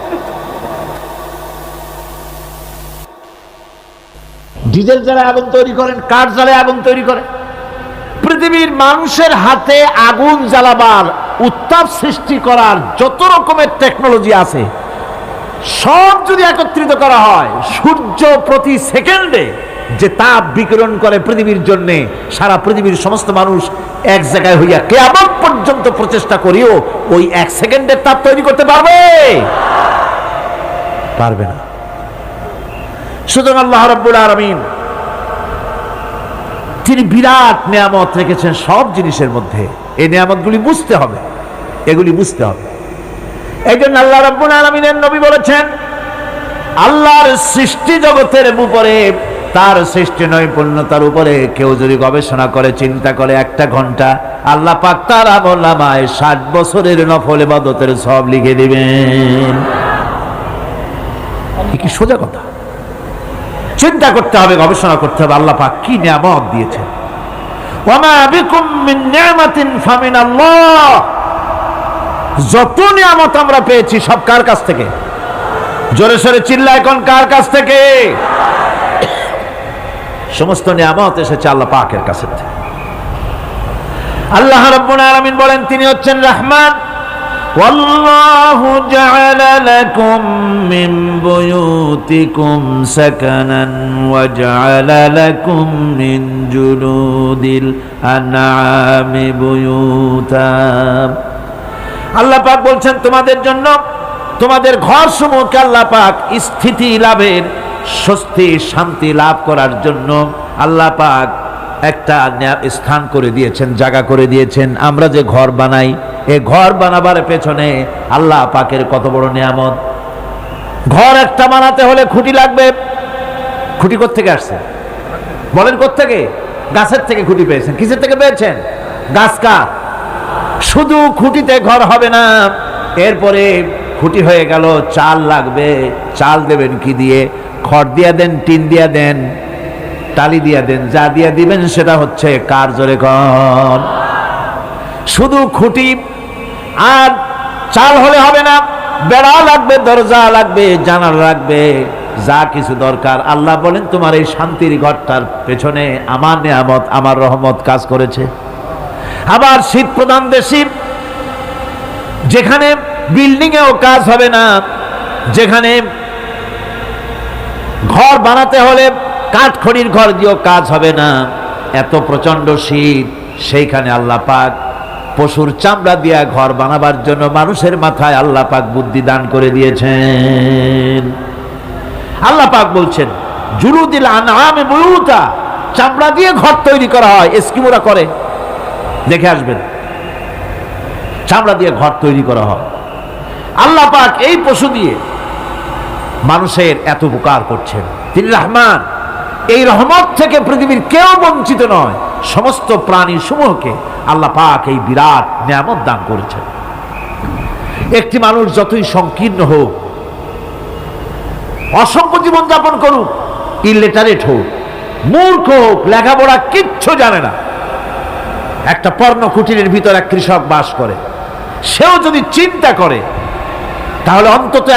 ডিজেল জ্বালায় আগুন তৈরি করেন, কাঠ জ্বালায় আগুন তৈরি করেন। পৃথিবীর মানুষের হাতে আগুন জ্বালাবার, উত্তাপ সৃষ্টি করার যত রকমের টেকনোলজি আছে, সব যদি একত্রিত করা হয়, সূর্য প্রতি সেকেন্ডে যে তাপ বিকিরণ করে পৃথিবীর জন্য, সারা পৃথিবীর সমস্ত মানুষ এক জায়গায় হইয়া কিয়ামত পর্যন্ত প্রচেষ্টা করিও ওই 1 সেকেন্ডের তাপ তৈরি করতে পারবে? পারবে না। সুতরাং আল্লাহ রাব্বুল আলামিন তিনি বিরাট নিয়ামত রেখেছেন সব জিনিসের মধ্যে। এই নিয়ামতগুলি বুঝতে হবে, এগুলি বুঝতে হবে। এই জন্য আল্লাহ রাব্বুল আলামিনের নবী বলেছেন, আল্লাহর সৃষ্টি জগতের উপরে, তার সৃষ্টি নৈপুণ্যতার উপরে কেউ যদি গবেষণা করে, চিন্তা করে 1 ঘন্টা, আল্লাহ পাক তার আমলনামায় 60 বছরের নফল ইবাদতের সওয়াব লিখে দিবেন। কি সোজা কথা। চিন্তা করতে হবে, গবেষণা করতে হবে আল্লাহ পাক কি নিয়ামত দিয়েছেন। ওয়ামা বিকুম মিন নি'মাতিন ফামিনাল্লাহ, যত নিয়ামত আমরা পেয়েছি সব কার কাছ থেকে? জোরে সোরে চিল্লায় কোন কার কাছ থেকে? সমস্ত নিয়ামত এসেছে আল্লাহ পাকের কাছ থেকে। আল্লাহ রাব্বুল আলামিন বলেন তিনি হচ্ছেন রহমান। والله جعل لكم من بيوتكم سكنا وجعل لكم من جلود الأنعام بيوتا। আল্লাহ পাক বলছেন তোমাদের জন্য তোমাদের ঘর সমূহকে আল্লাহ পাক স্থিতি লাভের, স্বস্তি শান্তি লাভ করার জন্য আল্লাহ পাক একটা স্থান করে দিয়েছেন, জায়গা করে দিয়েছেন। আমরা যে ঘর বানাই, এই ঘর বানাবার পেছনে আল্লাহ পাকের কত বড় নিয়ামত। ঘর একটা বানাতে হলে খুঁটি লাগবে। খুঁটি কোত্থেকে আসছে বলেন? কোত্থেকে? গাছের থেকে খুঁটি পেয়েছেন। কিসের থেকে পেয়েছেন? গাছ কাঠ। শুধু খুঁটিতে ঘর হবে না, এরপরে খুঁটি হয়ে গেল, চাল লাগবে। চাল দেবেন কি দিয়ে? খড় দিয়া দেন, টিন দিয়া দেন, টালি দিয়া দেন, যা দিয়া দিবেন সেটা হচ্ছে কার? জোরে কোন? শুধু খুঁটি আর চাল হলে হবে না, বেড়া লাগবে, দরজা লাগবে, জানালা লাগবে, যা কিছু দরকার। আল্লাহ বলেন তোমার এই শান্তির ঘরটার পেছনে আমার নিয়ামত, আমার রহমত কাজ করেছে। আবার শীত প্রধান দেশে যেখানে বিল্ডিং এও কাজ হবে না, যেখানে ঘর বানাতে হলে কাঠখড়ির ঘর দিয়েও কাজ হবে না, এত প্রচন্ড শীত, সেইখানে আল্লাহ পাক পশুর চামড়া দিয়া ঘর বানাবার জন্য মানুষের মাথায় আল্লাহ পাক বুদ্ধি দান করে দিয়েছেন। আল্লাহ পাক বলছেন জুলুদিল আনআমি বুয়ুতা, চামড়া দিয়ে ঘর তৈরি করা হয়। এস্কিমোরা করে, দেখে আসবেন, চামড়া দিয়ে ঘর তৈরি করা হয়। আল্লাহ পাক এই পশু দিয়ে মানুষের এত উপকার করছেন। তিনি রহমান। এই রহমত থেকে পৃথিবীর কেউ বঞ্চিত নয়। সমস্ত প্রাণী সমূহকে আল্লাহ পাক এই বিরাট নিয়ামত দান করেছেন। একটি মানুষ যতই সংকীর্ণ হোক, অসভ্য জীবন যাপন করুক, ইলিটারেট হোক, মূর্খ হোক, লেখাপড়া কিচ্ছু জানে না, একটা পর্ণ কুটিরের ভিতর এক কৃষক বাস করে, সেও যদি চিন্তা করে তাহলে অন্তত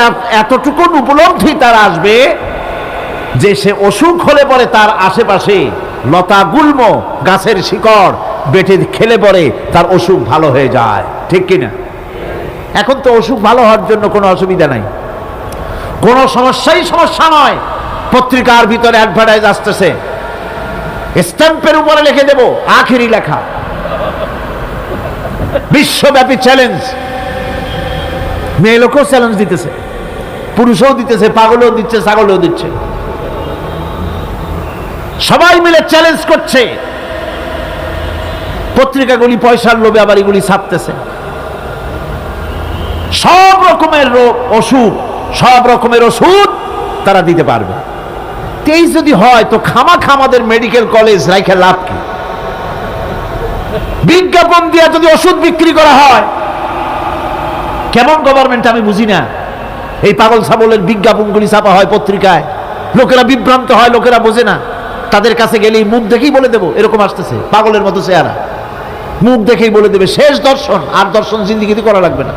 এতটুকু উপলব্ধি তার আসবে যে সে অসুখ হলে পরে তার আশেপাশে লতা গুল্ম গাছের শিকড় বেটে খেলে পরে তার অসুখ ভালো হয়ে যায়। ঠিক কিনা? এখন তো অসুখ ভালো হওয়ার জন্য কোনো অসুবিধা নাই, কোনো সমস্যা নয়। পত্রিকার ভিতরে অ্যাডভার্টাইজ আসতেছে, স্ট্যাম্পের উপরে লিখে দেব আখেরি লেখা, বিশ্বব্যাপী চ্যালেঞ্জ। মেয়ে লোকও চ্যালেঞ্জ দিতেছে, পুরুষও দিতেছে, পাগলও দিচ্ছে, ছাগলও দিচ্ছে, সবাই মিলে চ্যালেঞ্জ করছে। পত্রিকাগুলি পয়সার লোভে আবার এগুলি ছাপতেছে। সব রকমের রোগ, অসুখ, সব রকমের ওষুধ তারা দিতে পারবে। তেইশ যদি হয় তো খামাখা আমাদের মেডিকেল কলেজ রাইখে লাভ কি? বিজ্ঞাপন দিয়ে যদি ওষুধ বিক্রি করা হয়, কেমন গভর্নমেন্ট আমি বুঝি না। এই পাগল ছাগলের বিজ্ঞাপনগুলি ছাপা হয় পত্রিকায়, লোকেরা বিভ্রান্ত হয়, লোকেরা বোঝে না। তাদের কাছে গেলেই মুখ দেখেই বলে দেবো এরকম আসতেছে, পাগলের মতো চেহারা, মুখ দেখেই বলে দেবে শেষ দর্শন। আর দর্শন জিন্দিগিতে করা লাগবে না।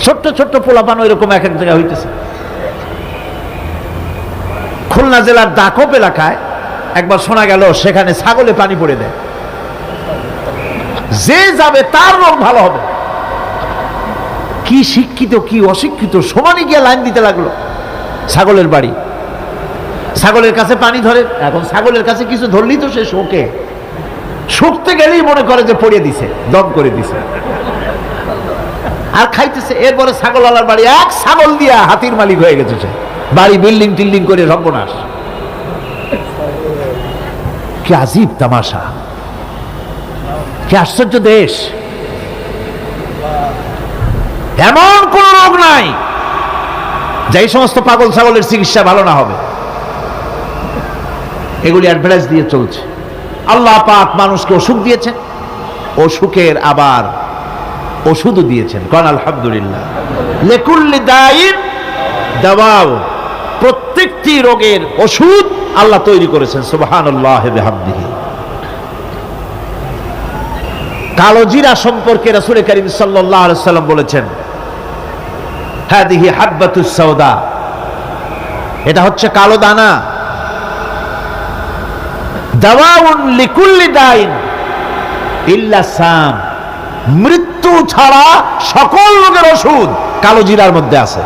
ছোট্ট ছোট্ট পোলাপানো এরকম এক এক জায়গায় হইতেছে। খুলনা জেলার দাকপ এলাকায় একবার শোনা গেল সেখানে ছাগলে পানি পড়ে দেয়, যে যাবে তার রোগ ভালো হবে। কি শিক্ষিত কি অশিক্ষিত সমানে গিয়ে লাইন দিতে লাগলো। ছাগলের বাড়ি, ছাগলের কাছে পানি ধরে। এখন ছাগলের কাছে কিছু ধরলেই তো সে শোকে, শুকতে গেলেই মনে করে যে পড়িয়ে দিছে, দম করে দিছে, আর খাইতেছে। এরপরে ছাগলওয়ালার বাড়ি এক ছাগল দিয়া হাতির মালিক হয়ে গেছে সে, বাড়ি বিল্ডিং টিল্ডিং করে সর্বনাশ। কি আজীব তামাশা, কি আশ্চর্য দেশ। এমন কোন রোগ নাই যে এই সমস্ত পাগল ছাগলের চিকিৎসা ভালো না হবে। এগুলি অ্যাডভার্টাইজ দিয়ে চলছে। আল্লাহ পাক মানুষকে অসুখ দিয়েছেন, অসুখের আবার ওষুধও দিয়েছেন। কারণ আলহামদুলিল্লাহ লিকুল্লি দাইন দাওয়া, প্রত্যেকটি রোগের ওষুধ আল্লাহ তৈরি করেছেন। সুবহানাল্লাহ বিহামদিহি। কালো জিরা সম্পর্কে রাসূল করিম সাল্লাল্লাহু আলাইহি ওয়াসাল্লাম বলেছেন, হাদিহি হাব্বাতুস সাওদা, এটা হচ্ছে কালো দানা। দাওয়াউন লিকুল্লি দাইন ইল্লা সাম, মৃত্যু ছাড়া সকল রোগের ওষুধ কালো জিরার মধ্যে আছে।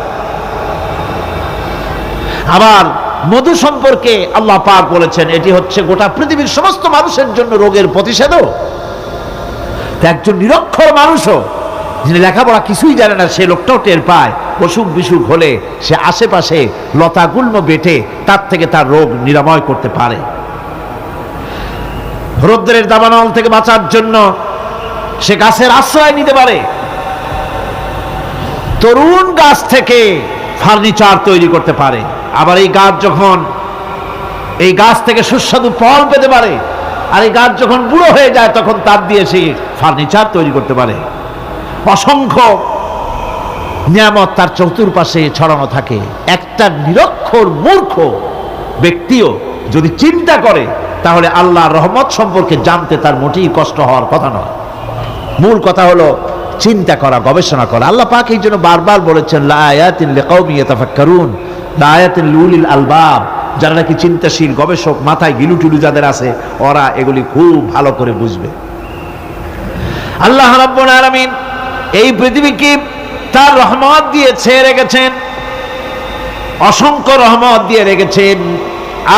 আবার মধু সম্পর্কে আল্লাহ পাক বলেছেন, এটি হচ্ছে গোটা পৃথিবীর সমস্ত মানুষের জন্য রোগের প্রতিষেধক। একজন নিরক্ষর মানুষও, যিনি লেখাপড়া কিছুই জানে না, সে লোকটাও টের পায় অসুখ বিসুখ হলে সে আশেপাশে লতা গুল্ম বেটে তার থেকে তার রোগ নিরাময় করতে পারে। রৌদ্রের দাবানল থেকে বাঁচার জন্য সে গাছের আশ্রয় নিতে পারে। তরুণ গাছ থেকে ফার্নিচার তৈরি করতে পারে। আবার এই গাছ যখন এই গাছ থেকে সুস্বাদু ফল পেতে পারে, আর এই গাছ যখন বুড়ো হয়ে যায় তখন তার দিয়ে সে ফার্নিচার তৈরি করতে পারে। অসংখ্য নিয়ামত তার চতুর্পাশে ছড়ানো থাকে। একটা নিরক্ষর মূর্খ ব্যক্তিও যদি চিন্তা করে তাহলে আল্লাহর রহমত সম্পর্কে জানতে তার মোটেই কষ্ট হওয়ার কথা নয়। মূল কথা হলো চিন্তা করা, গবেষণা করা। আল্লাহ পাক এই জন্য বারবার বলেছেন, লা আয়াতিন লিকাউমিন ইয়াতাফাক্কারুন, লা আয়াতিন লিউলিল আলবাব, যারা নাকি চিন্তাশীল, গবেষক, মাথায় গিলুটুলু যাদের আছে, ওরা এগুলি খুব ভালো করে বুঝবে। আল্লাহ রাব্বুল আলামিন এই পৃথিবীকে তার রহমত দিয়ে ছেয়ে রেখেছেন, অসংখ্য রহমত দিয়ে রেখেছেন।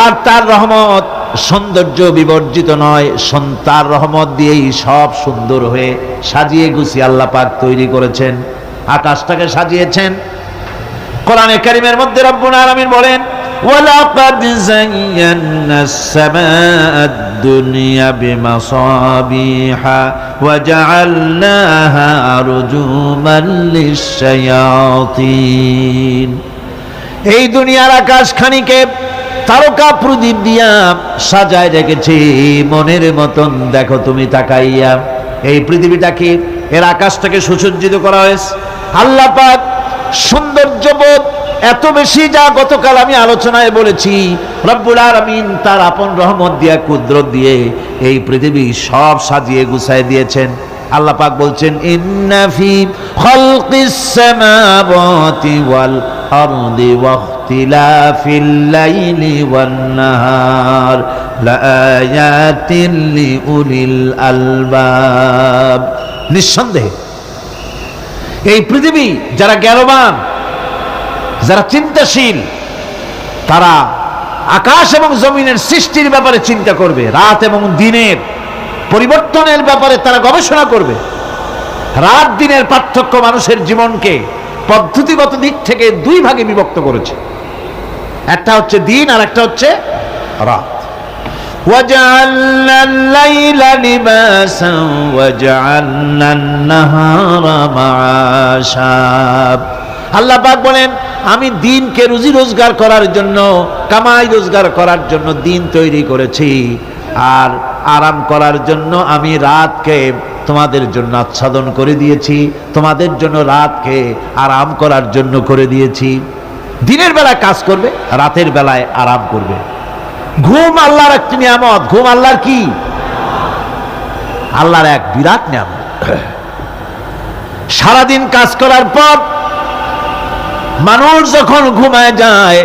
আর তার রহমত সৌন্দর্য বিবর্জিত নয়, তার রহমত দিয়েই সব সুন্দর হয়ে সাজিয়ে গুছিয়ে আল্লাহ পাক তৈরি করেছেন। আকাশটাকে সাজিয়েছেন। কোরআনে কারীমের মধ্যে রব্বুল আলামিন বলেন, ওয়ালাকাদ যায়্যানাস সামাআদ দুনিয়া বিমাসাবিহা ওয়া জাআলনাহা রুজুমান লিশ-শায়াতিন। এই দুনিয়ার আকাশখানিকে তারকা প্রদীপ দিয়া সাজায় রেখেছি মনের মতন। দেখো তুমি তাকাইয়া, এই পৃথিবীটাকে, এর আকাশটাকে সুসজ্জিত করা হয়েছে। আল্লাহ পাক সৌন্দর্যবোধ এত বেশি, যা গতকাল আমি আলোচনায় বলেছি, রব্বুল আলামিন তার আপন রহমত দিয়া, কুদরত দিয়ে এই পৃথিবী সব সাজিয়ে গুছায় দিয়েছেন। আল্লাহ পাক বলছেন, ইন্না ফি খালকিস সামাওয়াতি ওয়াল আরদি ওয়া ইখতিলাফিল লাইলি ওয়ান নাহার লাআয়াতিন লিউলিল আলবাব। নিঃসন্দেহে এই পৃথিবী যারা জ্ঞানবান, যারা চিন্তাশীল, তারা আকাশ এবং জমিনের সৃষ্টির ব্যাপারে চিন্তা করবে, রাত এবং দিনের পরিবর্তনের ব্যাপারে তারা গবেষণা করবে। রাত দিনের পার্থক্য মানুষের জীবনকে পদ্ধতিগত দিক থেকে দুই ভাগে বিভক্ত করেছে। একটা হচ্ছে দিন আর একটা হচ্ছে রাত। وَجَعَلْنَا اللَّيْلَ لِبَاسًا وَجَعَلْنَا النَّهَارَ مَعَاشًا। আল্লাহ পাক বলেন, আমি দিনকে রুজি রোজগার করার জন্য, কামাই রোজগার করার জন্য দিন তৈরি করেছি, আর আরাম করার জন্য আমি রাতকে তোমাদের জন্য আচ্ছাদন করে দিয়েছি। তোমাদের জন্য রাতকে আরাম করার জন্য করে দিয়েছি। দিনের বেলায় কাজ করবে, রাতের বেলায় আরাম করবে। ঘুম আল্লাহর একটি নিয়ামত। ঘুম আল্লাহর কি? আল্লাহর এক বিরাট নিয়ামত। সারাদিন কাজ করার পর মানুষ যখন ঘুমায় যায়,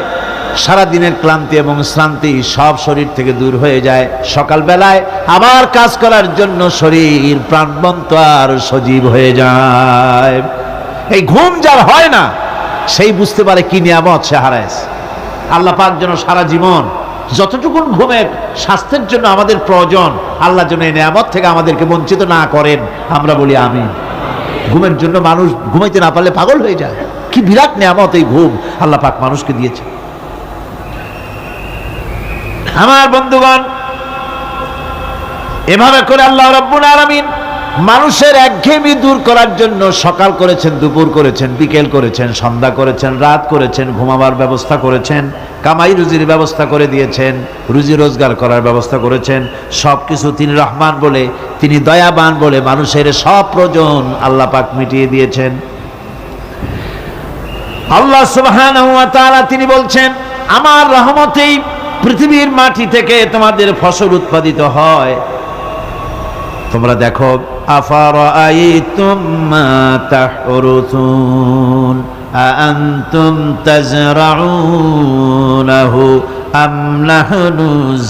সারাদিনের ক্লান্তি এবং শ্রান্তি সব শরীর থেকে দূর হয়ে যায়। সকালবেলায় আবার কাজ করার জন্য শরীর প্রাণবন্ত আর সজীব হয়ে যায়। এই ঘুম যার হয় না, সেই বুঝতে পারে কি নিয়ামত সে হারায়। আল্লাহ পাক যেন সারা জীবন যতটুকু ঘুমের স্বাস্থ্যের জন্য আমাদের প্রয়োজন, আল্লাহ যেন এই নিয়ামত থেকে আমাদেরকে বঞ্চিত না করেন। আমরা বলি আমিন। ঘুমের জন্য মানুষ ঘুমাইতে না পারলে পাগল হয়ে যায়। কি বিরাট নিয়ামত এই ঘুম আল্লাহ পাক মানুষকে দিয়েছে। আমার বন্ধুগণ, এভাবে করে আল্লাহ রাব্বুল আলামিন মানুষের একঘেয়েমি দূর করার জন্য সকাল করেছেন, দুপুর করেছেন, বিকেল করেছেন, সন্ধ্যা করেছেন, রাত করেছেন, ঘুমাবার ব্যবস্থা করেছেন, কামাই রুজির ব্যবস্থা করে দিয়েছেন, রুজি রোজগার করার ব্যবস্থা করেছেন। সব কিছু তিনি রহমান বলে, তিনি দয়াবান বলে মানুষের সব প্রয়োজন আল্লাহ পাক মিটিয়ে দিয়েছেন। আল্লাহ সুবহানাহু ওয়া তাআলা তিনি বলছেন, আমার রহমতেই পৃথিবীর মাটি থেকে তোমাদের ফসল উৎপাদিত হয়। তোমরা দেখো, আফারাআইতুম মা তাহরুসুন আআনতুম তাজরাউনাহু আম নাহনু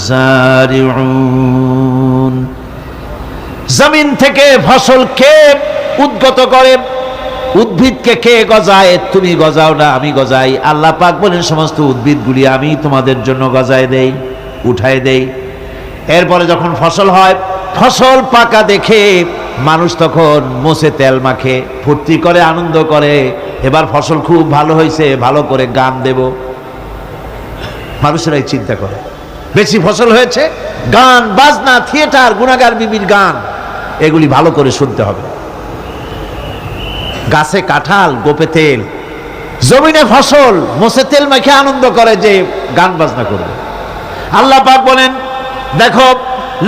যারিউন। জমিন থেকে ফসল কে উদ্গত করে? উদ্ভিদকে কে গজায়? তুমি গজাও না, আমি গজাই। আল্লাহ পাক বলেন, সমস্ত উদ্ভিদগুলি আমি তোমাদের জন্য গজায় দেই, উঠায় দেই। এরপরে যখন ফসল হয়, ফসল পাকা দেখে মানুষ তখন মোষে তেল মাখে, ফুর্তি করে, আনন্দ করে। এবার ফসল খুব ভালো হয়েছে, ভালো করে গান দেব। মানুষেরাই চিন্তা করে, বেশি ফসল হয়েছে, গান বাজনা, থিয়েটার, গুনাগার বিবির গান, এগুলি ভালো করে শুনতে হবে। গাছে কাঁঠাল, গোপে তেল, জমিনে ফসল, মোষে তেল মেখে আনন্দ করে যে গান বাজনা করবে। আল্লাহ পাক বলেন, দেখো,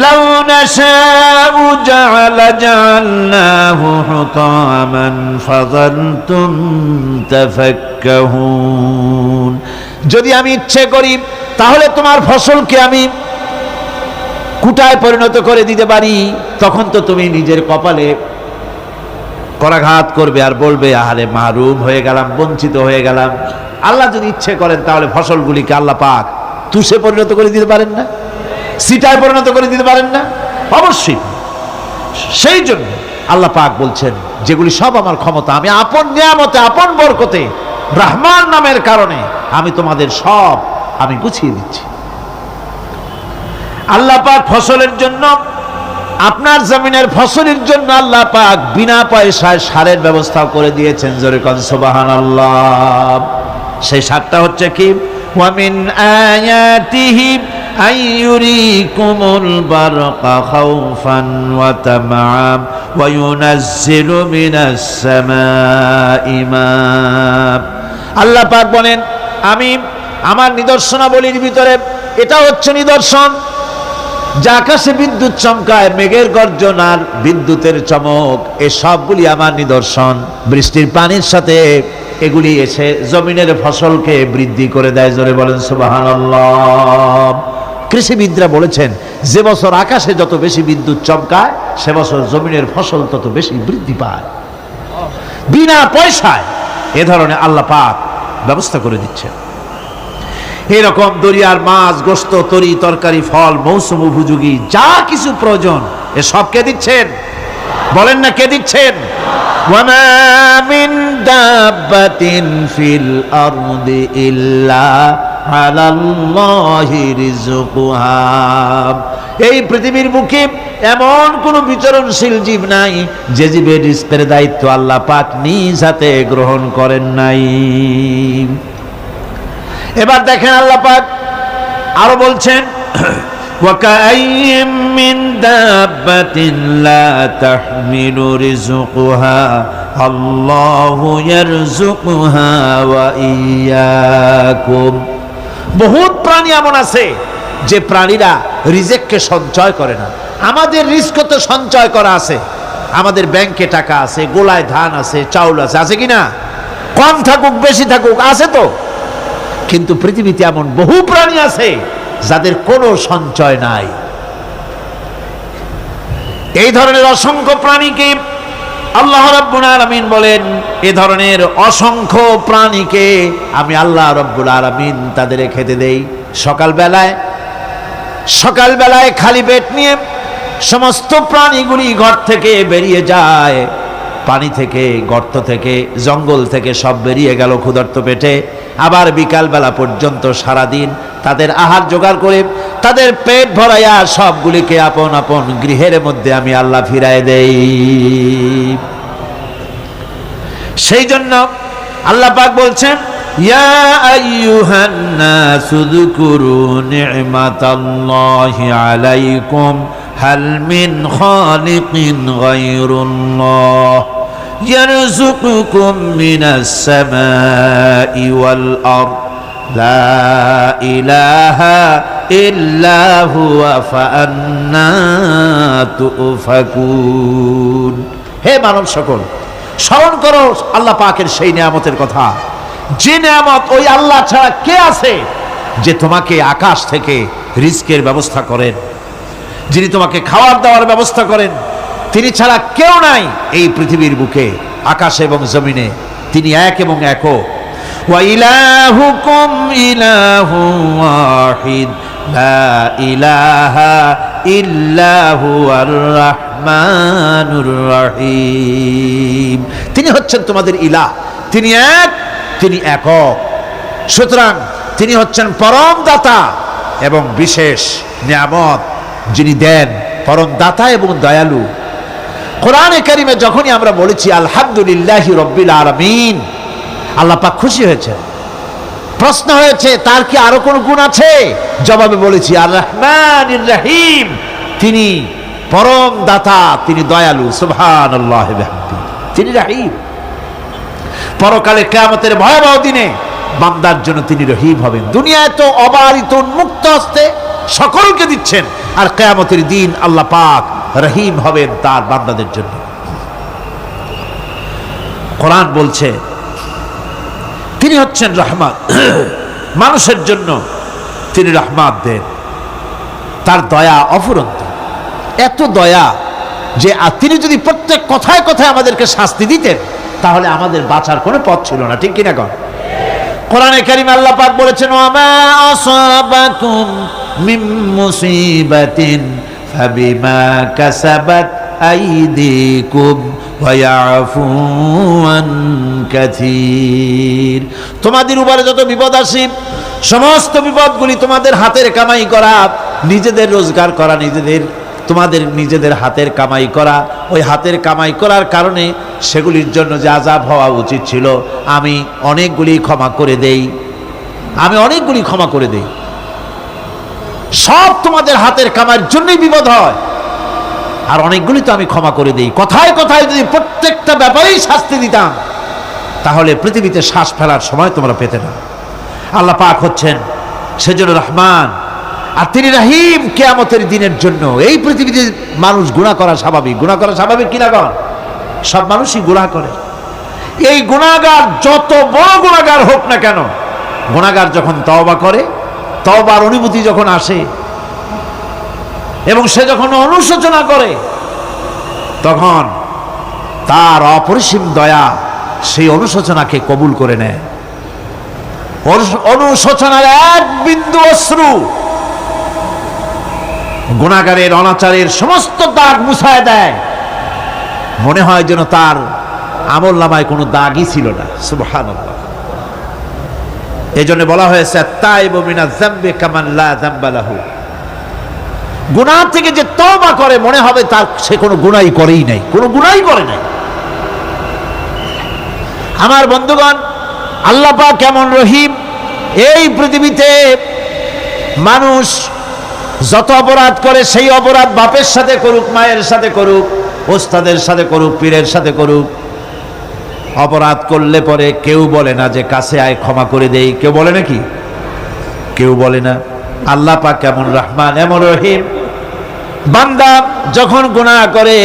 লাউ নাশাউ জাআলনাহু হুতামান ফাযালতুম তাফাক্কাহুন। যদি আমি ইচ্ছে করি তাহলে তোমার ফসলকে আমি কুটায় পরিণত করে দিতে পারি। তখন তো তুমি নিজের কপালে করাঘাত করবে আর বলবে, আহারে মাহরুম হয়ে গেলাম, বঞ্চিত হয়ে গেলাম। আল্লাহ যদি ইচ্ছে করেন তাহলে ফসলগুলিকে আল্লাহ পাক তুষে পরিণত করে দিতে পারেন না? সিটায় পরিণত করে দিতে পারেন না? অবশ্যই। সেই জন্য আল্লাহ পাক বলছেন, যেগুলি সব আমার ক্ষমতা, আমি আপন নিয়ামতে, আপন বরকতে, রহমান নামের কারণে আমি তোমাদের সব আমি গুছিয়ে দিচ্ছি। আল্লাহ পাক ফসলের জন্য, আপনার জমিনের ফসলের জন্য আল্লাহ পাক বিনা পয়সায় সারের ব্যবস্থা করে দিয়েছেন। জোরে কোন সুবহানাল্লাহ। সেই সারটা হচ্ছে কি? ওয়া মিন আয়াতিহি আইয়ুরিকুমুল বারকা খাউফান ওয়া তামআম ওয়া ইউনাজ্জিলু মিনাস সামাই মা। আল্লাহ পাক বলেন, আমি আমার নিদর্শনাবলীর ভিতরে এটা হচ্ছে নিদর্শন, যে আকাশে বিদ্যুৎ চমকায়, মেঘের গর্জন আর বিদ্যুতের চমক, এই সবগুলি আমার নিদর্শন। বৃষ্টির পানির সাথে এগুলি এসে জমিনের ফসলকে বৃদ্ধি করে দেয়। জোরে বলেন সুবহানাল্লাহ। কৃষিবিদরা বলেছেন, যে বছর আকাশে যত বেশি বিদ্যুৎ চমকায়, সে বছর জমিনের ফসল তত বেশি বৃদ্ধি পায়। বিনা পয়সায় এ ধরনের আল্লাহ পাক ব্যবস্থা করে দিচ্ছেন। এরকম দরিয়ার মাছ, গোশত, তরি তরকারি, ফল, মৌসুম উপযোগী যা কিছু প্রয়োজন, এ সব কে দিচ্ছেন? বলেন না, কে দিচ্ছেন? ওয়ামা মিন দাব্বাতিন ফিল আরদি ইল্লা আলাল্লাহি রিজকুহা। এই পৃথিবীর মুখে এমন কোন বিচরণশীল জীব নাই যে জীবের রিজকের দায়িত্ব আল্লাহ পাক নিজ হাতে গ্রহণ করেন নাই। এবার দেখেন, আল্লাহ পাক আরো বলছেন, ওয়াকাইয়্যিম মিন দাব্বাতিন লা তাহমিলু রিজকুহা আল্লাহু ইয়ারযুকুহা ওয়া ইয়্যাকুম। বহুত প্রাণী এমন আছে যে প্রাণীরা রিজেককে সঞ্চয় করে না। আমাদের রিজক তো সঞ্চয় করা আছে, আমাদের ব্যাংকে টাকা আছে, গোলায় ধান আছে, চাউল আছে, আছে কিনা? কম থাকুক বেশি থাকুক, আছে তো। কিন্তু পৃথিবীতে এমন বহু প্রাণী আছে যাদের কোনো সঞ্চয় নাই। এই ধরনের অসংখ্য প্রাণীকে আল্লাহ রাব্বুল আলামিন বলেন, এ ধরনের অসংখ্য প্রাণীকে আমি আল্লাহ রাব্বুল আলামিন তাদের খেতে দেই। সকালবেলায় খালি পেট নিয়ে সমস্ত প্রাণীগুলি ঘর থেকে বেরিয়ে যায়, পানি থেকে, গর্ত থেকে, জঙ্গল থেকে সব বেরিয়ে গেল ক্ষুধার্ত পেটে। আবার বিকালবেলা পর্যন্ত সারাদিন তাদের আহার জোগাড় করে তাদের পেট ভরাইয়া সবগুলিকে আপন আপন গৃহের মধ্যে আমি আল্লাহ ফিরায় দেই। সেই জন্য আল্লাহ পাক বলছেন, ইয়া আইয়ুহান নাসু যকুরু নি'মাতাল্লাহি আলাইকুম হাল মিন খালিকিন গায়রুল্লাহ ইয়ারযুকুকুম মিনাস সামাই ওয়াল আরদ লা ইলাহা ইল্লা হুয়া ফাআন্না তুফাকুন। হে মানব সকল, স্মরণ করো আল্লাহ পাকের সেই নিয়ামতের কথা, যে নিয়ামত ওই আল্লাহ ছাড়া কে আছে যে তোমাকে আকাশ থেকে রিজকের ব্যবস্থা করেন, যিনি তোমাকে খাওয়ার দাওয়ার ব্যবস্থা করেন, তিনি ছাড়া কেউ নাই এই পৃথিবীর বুকে, আকাশে এবং জমিনে। তিনি এক এবং একক। ওয়া ইলাহুকুম ইলাহুন ওয়াহিদ লা ইলাহা ইল্লা হুয়ার রাহমানুর রহিম। তিনি হচ্ছেন তোমাদের ইলাহ, তিনি এক, তিনি একক। সুতরাং তিনি হচ্ছেন পরম দাতা এবং বিশেষ নিয়ামত যিনি দেন, পরম দাতা এবং দয়ালু। কোরআনে কারিমে যখনই আমরা বলেছি আলহামদুলিল্লাহি রাব্বিল আলামিন, আল্লাহ পাক খুশি হয়েছে। প্রশ্ন হয়েছে তার কি আরো কোন গুণ আছে? জবাবে বলেছি আর রহমানির রহিম, তিনি পরম দাতা, তিনি দয়ালু। সুবহানাল্লাহ বিহামদিহি, তিনি রহিম। পরকালে কিয়ামতের ভয়াবহ দিনে বান্দার জন্য তিনি রহিম হবেন। দুনিয়ায় তো অবারিত উন্মুক্ত হস্তে সকলকে দিচ্ছেন, আর কিয়ামতের দিন আল্লাহ পাক রহিম হবেন তার বান্দাদের জন্য। কোরআন বলছে তিনি হচ্ছেন রহমত, মানুষের জন্য তিনি রহমত দেন। তার দয়া অফুরন্ত, এত দয়া যে তিনি যদি প্রত্যেক কথায় কথায় আমাদেরকে শাস্তি দিতেন তাহলে আমাদের বাঁচার কোনো পথ ছিল না, ঠিক কিনা কন? কোরআনে কারিমে আল্লাহ পাক বলেছেন ওয়ামা আসাবাকুম মিন মুসিবাতিন ফাবিমা কাসাবাত আইদিকুম ওয়া ইয়াফু আন কাসীর। তোমাদের উপরে যত বিপদ আসে সমস্ত বিপদগুলি তোমাদের হাতের কামাই করা, নিজেদের রোজগার করা, তোমাদের নিজেদের হাতের কামাই করা। ওই হাতের কামাই করার কারণে সেগুলির জন্য যে আযাব হওয়া উচিত ছিল আমি অনেকগুলি ক্ষমা করে দেই, আমি অনেকগুলি ক্ষমা করে দেই। সব তোমাদের হাতের কামাইয়ের জন্যই বিপদ হয়, আর অনেকগুলি তো আমি ক্ষমা করে দেই। কথায় কথায় যদি প্রত্যেকটা ব্যাপারেই শাস্তি দিতাম তাহলে পৃথিবীতে শ্বাস ফেলার সময় তোমরা পেতে না। আল্লাহ পাক হচ্ছেন সেজন্য রহমান, আর তিনি রহিম কিয়ামতের দিনের জন্য। এই পৃথিবীতে মানুষ গুনাহ করা স্বাভাবিক, গুনাহ করা স্বাভাবিক কিনা কন? সব মানুষই গুনাহ করে। এই গুনাহগার যত বড় গুনাহগার হোক না কেন, গুনাহগার যখন তওবা করে, তওবার অনুভূতি যখন আসে এবং সে যখন অনুশোচনা করে, তখন তার অপরিসীম দয়া সেই অনুশোচনাকে কবুল করে নেয়। অনুশোচনার এক বিন্দু অশ্রু গুনাহগারের অনাচারের সমস্ত দাগ মুছায় দেয়। মনে হয় যেন তার আমলনামায় কোনো দাগই ছিল না। সুবহানাল্লাহ। এজন্য বলা হয়েছে আত-তাইবু মিনাজ যামবি কামান লা যামবা লাহু। গুনাহ থেকে যে তওবা করে মনে হবে তার সে কোনো গুনাহই করেই নাই, কোনো গুনাহই করে নাই। আমার বন্ধুগণ, আল্লাহ পাক কেমন রহিম! এই পৃথিবীতে মানুষ যত অপরাধ করে সেই অপরাধ বাপের সাথে করুক, মায়ের সাথে করুক, ওস্তাদের সাথে করুক, পীরের সাথে করুক, অপরাধ করলে পরে কেউ বলে না যে কাছে আয় ক্ষমা করে দেই। কেউ বলে নাকি? কেউ বলে না। আল্লাহ পাক কেমন রহমান, এমন রহিম। বান্দা যখন গুনাহ করে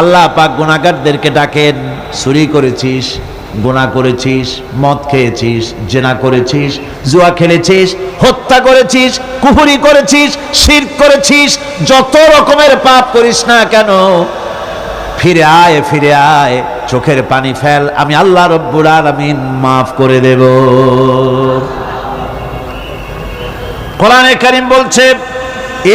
আল্লাহ পাক গুনাহগারদেরকে ডাকেন, চুরি করেছিস, গুনাহ করেছিস, মদ খেয়েছিস, জেনা করেছিস, জুয়া খেলেছিস, হত্যা করেছিস, কুফরি করেছিস, শিরক করেছিস, যত রকমের পাপ করিস না কেন, ফিরে আয়, ফিরে আয়, চোখের পানি ফেল, আমি আল্লাহ রব্বুল আলামিন মাফ করে দেব। কোরআনে কারীম বলছে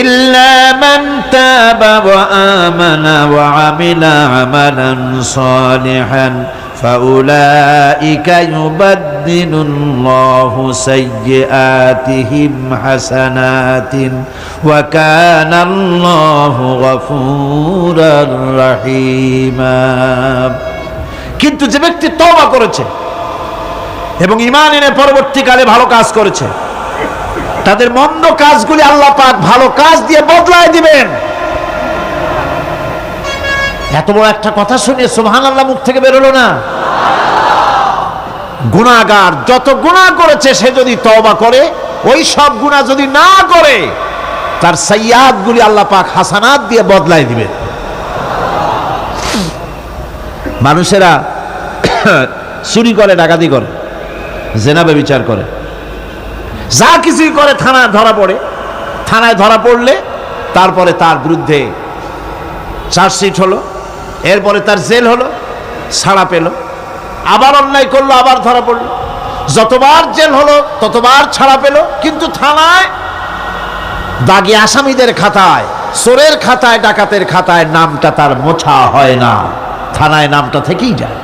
ইল্লা মান তাবা ওয়া আমানা ওয়া আমিলা আমালান সালিহান ফাউলাইকা ইউবাদদিলুল্লাহু সাইয়্যাতিহিম হাসানাতিন ওয়া কানাল্লাহু গফুরার রহিমা। কিন্তু যে ব্যক্তি তওবা করেছে এবং ঈমান এনে পরবর্তীকালে ভালো কাজ করেছে, তাদের মন্দ কাজগুলি আল্লাহ পাক ভালো কাজ দিয়ে বদলায় দিবেন। এত বড় একটা কথা শুনে সুবহানাল্লাহ মুখ থেকে বেরোলো না? গুনাহগার যত গুনাহ করেছে সে যদি তওবা করে, ওই সব গুনাহ যদি না করে, তার সাইয়্যাতগুলি আল্লাহ পাক হাসানাত দিয়ে বদলায় দিবেন। মানুষেরা চুরি করে, ডাকাতি করে, জেনা ব্যভিচার করে, যা কিছুই করে থানায় ধরা পড়ে, থানায় ধরা পড়লে তারপরে তার বিরুদ্ধে চার্জশিট হলো, এরপরে তার জেল হলো, ছাড়া পেল, আবার অন্যায় করলো, আবার ধরা পড়লো, যতবার জেল হলো ততবার ছাড়া পেল, কিন্তু থানায় দাগী আসামিদের খাতায়, চোরের খাতায়, ডাকাতের খাতায় নামটা তার মোছা হয় না, থানায় নামটা থেকেই যায়।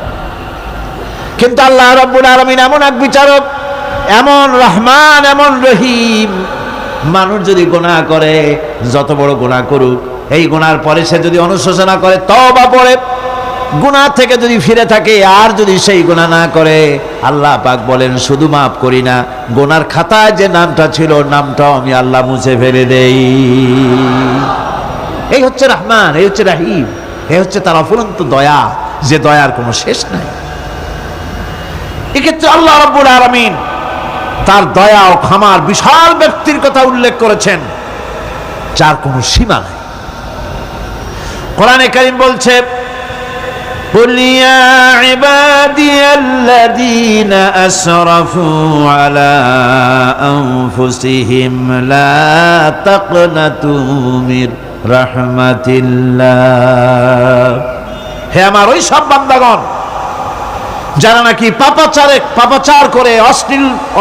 কিন্তু আল্লাহ রাব্বুল আলামিন এমন এক বিচারক, এমন রহমান, এমন রহিম, মানুষ যদি গুনাহ করে, যত বড় গুনাহ করুক, এই গুনার পরে সে যদি অনুশোচনা করে, তওবা পড়ে, গুনাহ থেকে যদি ফিরে থাকে, আর যদি সেই গুনাহ না করে, আল্লাহ পাক বলেন শুধু মাফ করি না, গুনার খাতায় যে নামটা ছিল নামটাও আমি আল্লাহ মুছে ফেলে দেই। এই হচ্ছে রহমান, এই হচ্ছে রহিম, এই হচ্ছে তার অফুরন্ত দয়া, যে দয়ার কোনো শেষ নাই। এক্ষেত্রে আল্লাহ রাব্বুল আলামিন তার দয়া ও ক্ষমার বিশাল ব্যক্তির কথা উল্লেখ করেছেন, যার কোনো সীমা নাই। কোরআনে কারীম বলছে, قل يا عبادي الذين أسرفوا على أنفسهم لا تقنطوا من رحمة الله। হে আমার ওই সব বান্দাগণ যারা নাকি পাপাচার করে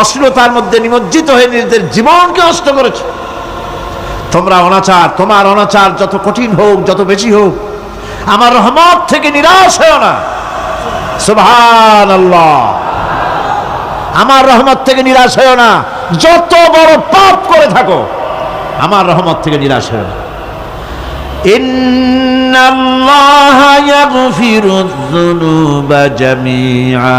অশ্লীলতার মধ্যে নিমজ্জিত হয়ে নিজেদের জীবনকে নষ্ট করেছে, তোমার অনাচার যত কঠিন হোক, যত বেশি হোক, আমার রহমত থেকে নিরাশ হও না। সুবহানাল্লাহ, আমার রহমত থেকে নিরাশ হও না, যত বড় পাপ করে থাকো আমার রহমত থেকে নিরাশ হও না। ইন্নাল্লাহা ইয়াগফিরুয যুনুবা জামিআ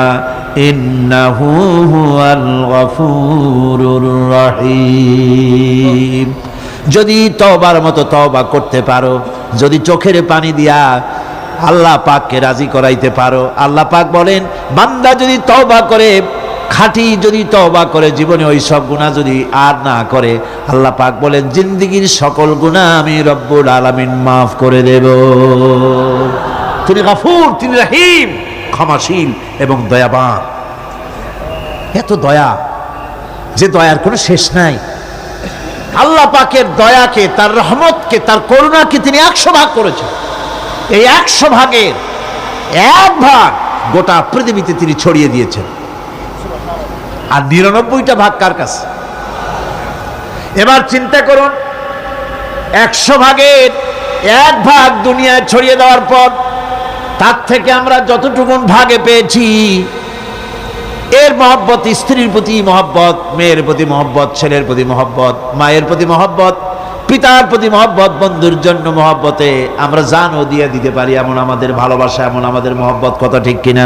ইন্নাহু হুয়াল গফুরুর রহিম। যদি তওবার মতো তওবা করতে পারো, যদি চোখের পানি দিয়া আল্লাহ পাককে রাজি করাইতে পারো, আল্লাহ পাক বলেন বান্দা যদি তওবা করে, খাঁটি যদি তওবা করে, জীবনে ওই সব গুনাহ যদি আর না করে, আল্লাহ পাক বলেন জিন্দেগীর সকল গুনাহ আমি রব্বুল আলামিন মাফ করে দেব। তিনি গফুর, তিনি রহিম, ক্ষমাশীল এবং দয়াবান। এত দয়া, যে দয়ার কোনো শেষ নাই। আল্লাহ পাকের দয়াকে, তার রহমতকে, তার করুণাকে তিনি 100 ভাগ করেছেন। এই 100 ভাগের 1 ভাগ গোটা পৃথিবীতে তিনি ছড়িয়ে দিয়েছেন, আর 99টা ভাগ কার কাছে? এবার চিন্তা করুন, 100 ভাগের 1 ভাগ দুনিয়ায় ছড়িয়ে দেওয়ার পর তার থেকে আমরা যতটুকুন ভাগে পেয়েছি, এর মহব্বত, স্ত্রীর প্রতি মহব্বত, মেয়ের প্রতি মহব্বত, ছেলের প্রতি মহব্বত, মায়ের প্রতি মহব্বত, পিতার প্রতি মহব্বত, বন্ধুর জন্য মহব্বতে আমরা জানও দিয়ে দিতে পারি, এমন আমাদের ভালোবাসা, এমন আমাদের মহব্বত, কত ঠিক কিনা?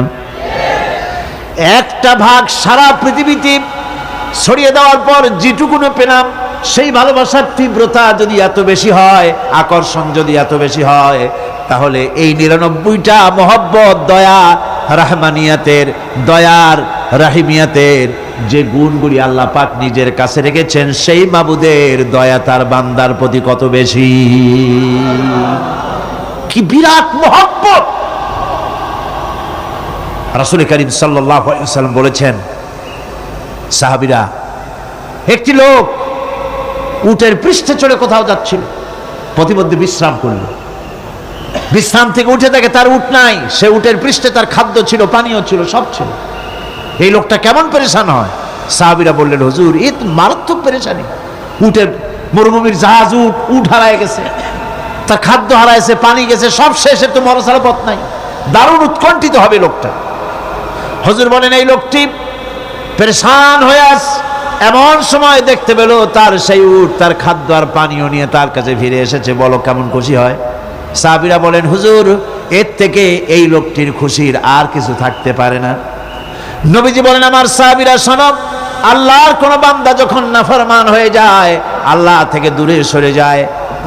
1টা ভাগ সারা পৃথিবীতে ছড়িয়ে দেওয়ার পর যেটুকুনো পেলাম, সেই ভালোবাসার তীব্রতা যদি এত বেশি হয়, আকর্ষণ যদি এত বেশি হয়, তাহলে এই 99টা মহব্বত, দয়া, রহমানিয়াতের, দয়ার, রাহিমিয়াতের যে গুণগুলি আল্লাহ পাক নিজের কাছে রেখেছেন, সেই মাবুদের দয়া তার বান্দার প্রতি কত বেশি! কি বিরাট মহব্বত! রাসূল করিম সাল্লাল্লাহু আলাইহি ওয়াসাল্লাম বলেছেন, সাহাবীরা, একটি লোক উটের পৃষ্ঠে চড়ে কোথাও যাচ্ছিল, প্রতিমধ্যে বিশ্রাম করল। বিশ্রাম থেকে উঠে দেখে তার উট নাই, সে উটের পৃষ্ঠে তার খাদ্য ছিল, পানীয় ছিল, সব ছিল। এই লোকটা কেমন পেরেশান হয়? সাহাবীরা বললেন, হুজুর, এ তো মারাত্মক পেরেশানি। উটের মরুভূমির জাহাজ, উট হারায় গেছে, তার খাদ্য হারাইছে, পানি গেছে, সব শেষ, তো মরা ছাড়া পথ নাই। দারুণ উৎকণ্ঠিত হবে লোকটা। হুজুর বলেন, এই লোকটি পেরেশান হয়ে আস, এমন সময় দেখতে পেল তার সেই উট তার খাদ্য আর পানীয় নিয়ে তার কাছে ফিরে এসেছে। বলো কেমন খুশি হয়? সাহাবীরা বলেন, হুজুর, এর থেকে এই লোকটির খুশির আর কিছু থাকতে পারে না। নবীজি বলেন, আমার সাহাবীরা শোনো, আল্লাহর কোন বান্দা যখন নাফরমান হয়ে যায়, আল্লাহ থেকে দূরে সরে যায়,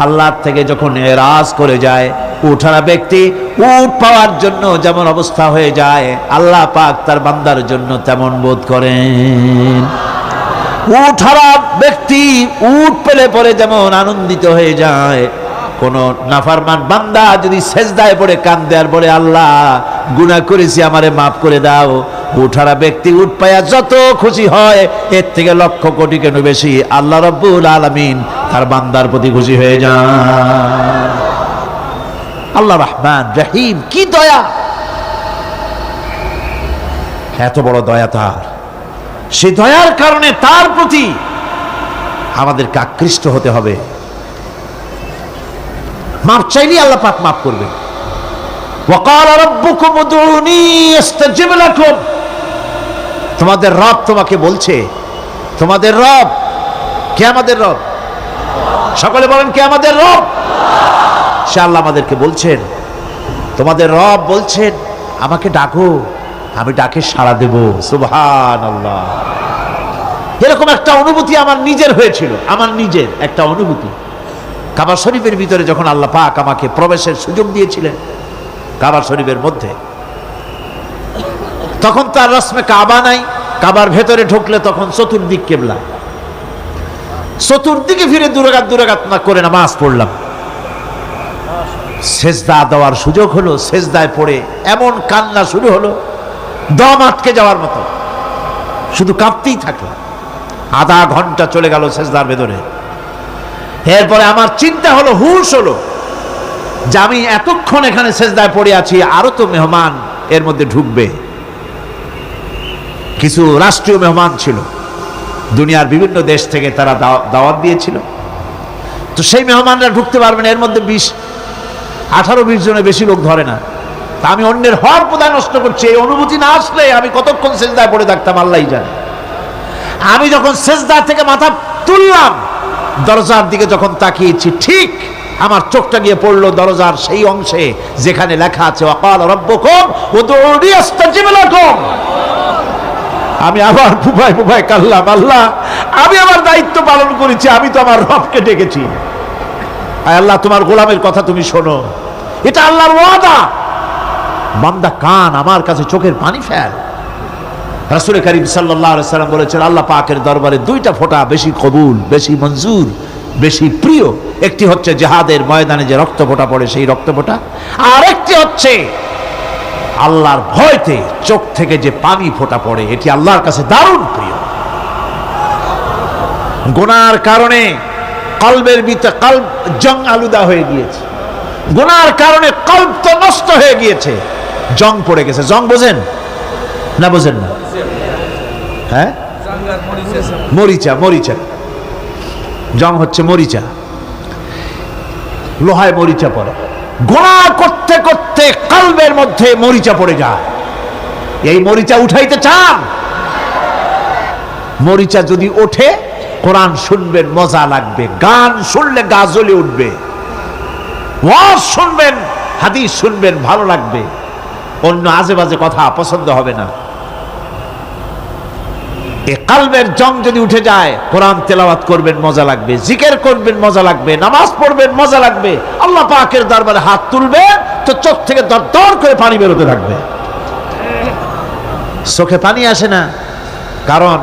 আল্লাহ থেকে যখন এরাজ করে যায়, উঠারা ব্যক্তি উট পাওয়ার জন্য যেমন অবস্থা হয়ে যায়, আল্লাহ পাক তার বান্দার জন্য তেমন বোধ করেন। উঠারা ব্যক্তি উট পেলে পরে যেমন আনন্দিত হয়ে যায়, কোন নাফরমান বান্দা যদি সেজদায় পড়ে কান্দে আর বলে, আল্লাহ, গুনাহ করেছি, আমারে মাফ করে দাও, উঠারা ব্যক্তি উঠ পায়া যত খুশি হয় এর থেকে লক্ষ কোটি কেন বেশি আল্লাহ রাব্বুল আলামিন তার বান্দার প্রতি খুশি হয়ে যান। আল্লাহ রহমান রহিম, কি দয়া, এত বড় দয়া তার। সেই দয়ার কারণে তার প্রতি আমাদেরকে আকৃষ্ট হতে হবে। মাপ চাইলেই আল্লাহ পাক মাফ করবে। ওয়াকালা রাব্বুকুম উদউনি আস্তাজিব লাকুম, তোমাদের রব তোমাকে বলছে, তোমাদের রব কে? আমাদের রব। সকলে বলেন কে আমাদের রব? সে আল্লাহ আমাদেরকে বলছেন, তোমাদের রব বলছেন আমাকে ডাকো, আমি ডাকে সাড়া দেব। সুবহানাল্লাহ। এরকম একটা অনুভূতি আমার নিজের হয়েছিল, আমার নিজের একটা অনুভূতি। কাবা শরীফের ভিতরে যখন আল্লাহ পাক আমাকে প্রবেশের সুযোগ দিয়েছিলেন কাবা শরীফের মধ্যে, তখন তার রসমে কাবা নাই। কাবার ভেতরে ঢুকলে তখন চতুর্দিক কেবলা, চতুর্দিকে ফিরে দুরাকাত না করে নামাজ পড়লাম। সেজদা দেওয়ার সুযোগ হলো, সেজদায় পড়ে এমন কান্না শুরু হলো, দম আটকে যাওয়ার মতো, শুধু কাঁপতেই থাকলাম। আধা ঘন্টা চলে গেল সেজদার ভেতরে। এরপরে আমার চিন্তা হলো, হুশ হলো যে আমি এতক্ষণ এখানে সেজদায় পড়ে আছি, আরো তো মেহমান এর মধ্যে ঢুকবে। কিছু রাষ্ট্রীয় মেহমান ছিল, দুনিয়ার বিভিন্ন দেশ থেকে তারা দাওয়াত দিয়েছিল। তো সেই মেহমানরা ঢুকতে পারবে না, এর মধ্যে 18-20 জনের বেশি লোক ধরে না। তা আমি অন্যের হক বোধহয় নষ্ট করছি, এই অনুভূতি না আসলে আমি কতক্ষণ সেজদায় পড়ে থাকতাম আল্লাহই জানে। আমি যখন সেজদা থেকে মাথা তুললাম, দরজার দিকে যখন তাকিয়েছি, ঠিক আমার চোখটা গিয়ে পড়লো দরজার সেই অংশে যেখানে লেখা আছে ওয়াকালা রাব্বুকুম উদউনি আস্তাজিব লাকুম। আমি আবার ফুফায় কাল্লাম, আল্লাহ আমি আমার দায়িত্ব পালন করেছি, আমি তো আমার রবকে ডেকেছি। আল্লাহ তোমার গোলামের কথা তুমি শোনো, এটা আল্লাহর ওয়াদা। বান্দা কান আমার কাছে চোখের পানি ফেল। রাসূল করিম সাল্লাল্লাহু আলাইহি সাল্লাম বলেছেন, আল্লাহ পাকের দরবারে দুইটা ফোঁটা বেশি কবুল, বেশি মঞ্জুর, বেশি প্রিয়। একটি হচ্ছে জিহাদের ময়দানে যে রক্ত ফোঁটা পড়ে সেই রক্ত ফোঁটা, আর একটি হচ্ছে আল্লাহর ভয়তে চোখ থেকে যে পানি ফোঁটা পড়ে, এটি আল্লাহর কাছে দারুণ প্রিয়। গুনার কারণে কলবের ভিতরে কলব জং আলুদা হয়ে গিয়েছে, গুনার কারণে কলব তো নষ্ট হয়ে গিয়েছে, জং পড়ে গেছে। জং বোঝেন না? বোঝেন না? হ্যাঁ, মরিচা। মরিচা জং হচ্ছে মরিচা, লোহায় মরিচা পড়ে। গুনাহ করতে করতে কলবের মধ্যে মরিচা পড়ে যায়। এই মরিচা উঠাইতে চান? মরিচা যদি ওঠে, কোরআন শুনবেন মজা লাগবে, গান শুনলে গা জ্বলে উঠবে, ওয়াজ শুনবেন, হাদিস শুনবেন, ভালো লাগবে, অন্য আজে বাজে কথা পছন্দ হবে না। এই কলবের জং যদি উঠে যায়, কোরআন তেলাওয়াত করবেন মজা লাগবে, জিকির করবেন মজা লাগবে, নামাজ পড়বেন মজা লাগবে, আল্লাহ পাকের দরবারে হাত তুলবে তো চোখ থেকে দরদর করে পানি বেরোতে থাকবে। চোখে পানি আসে না, কারণ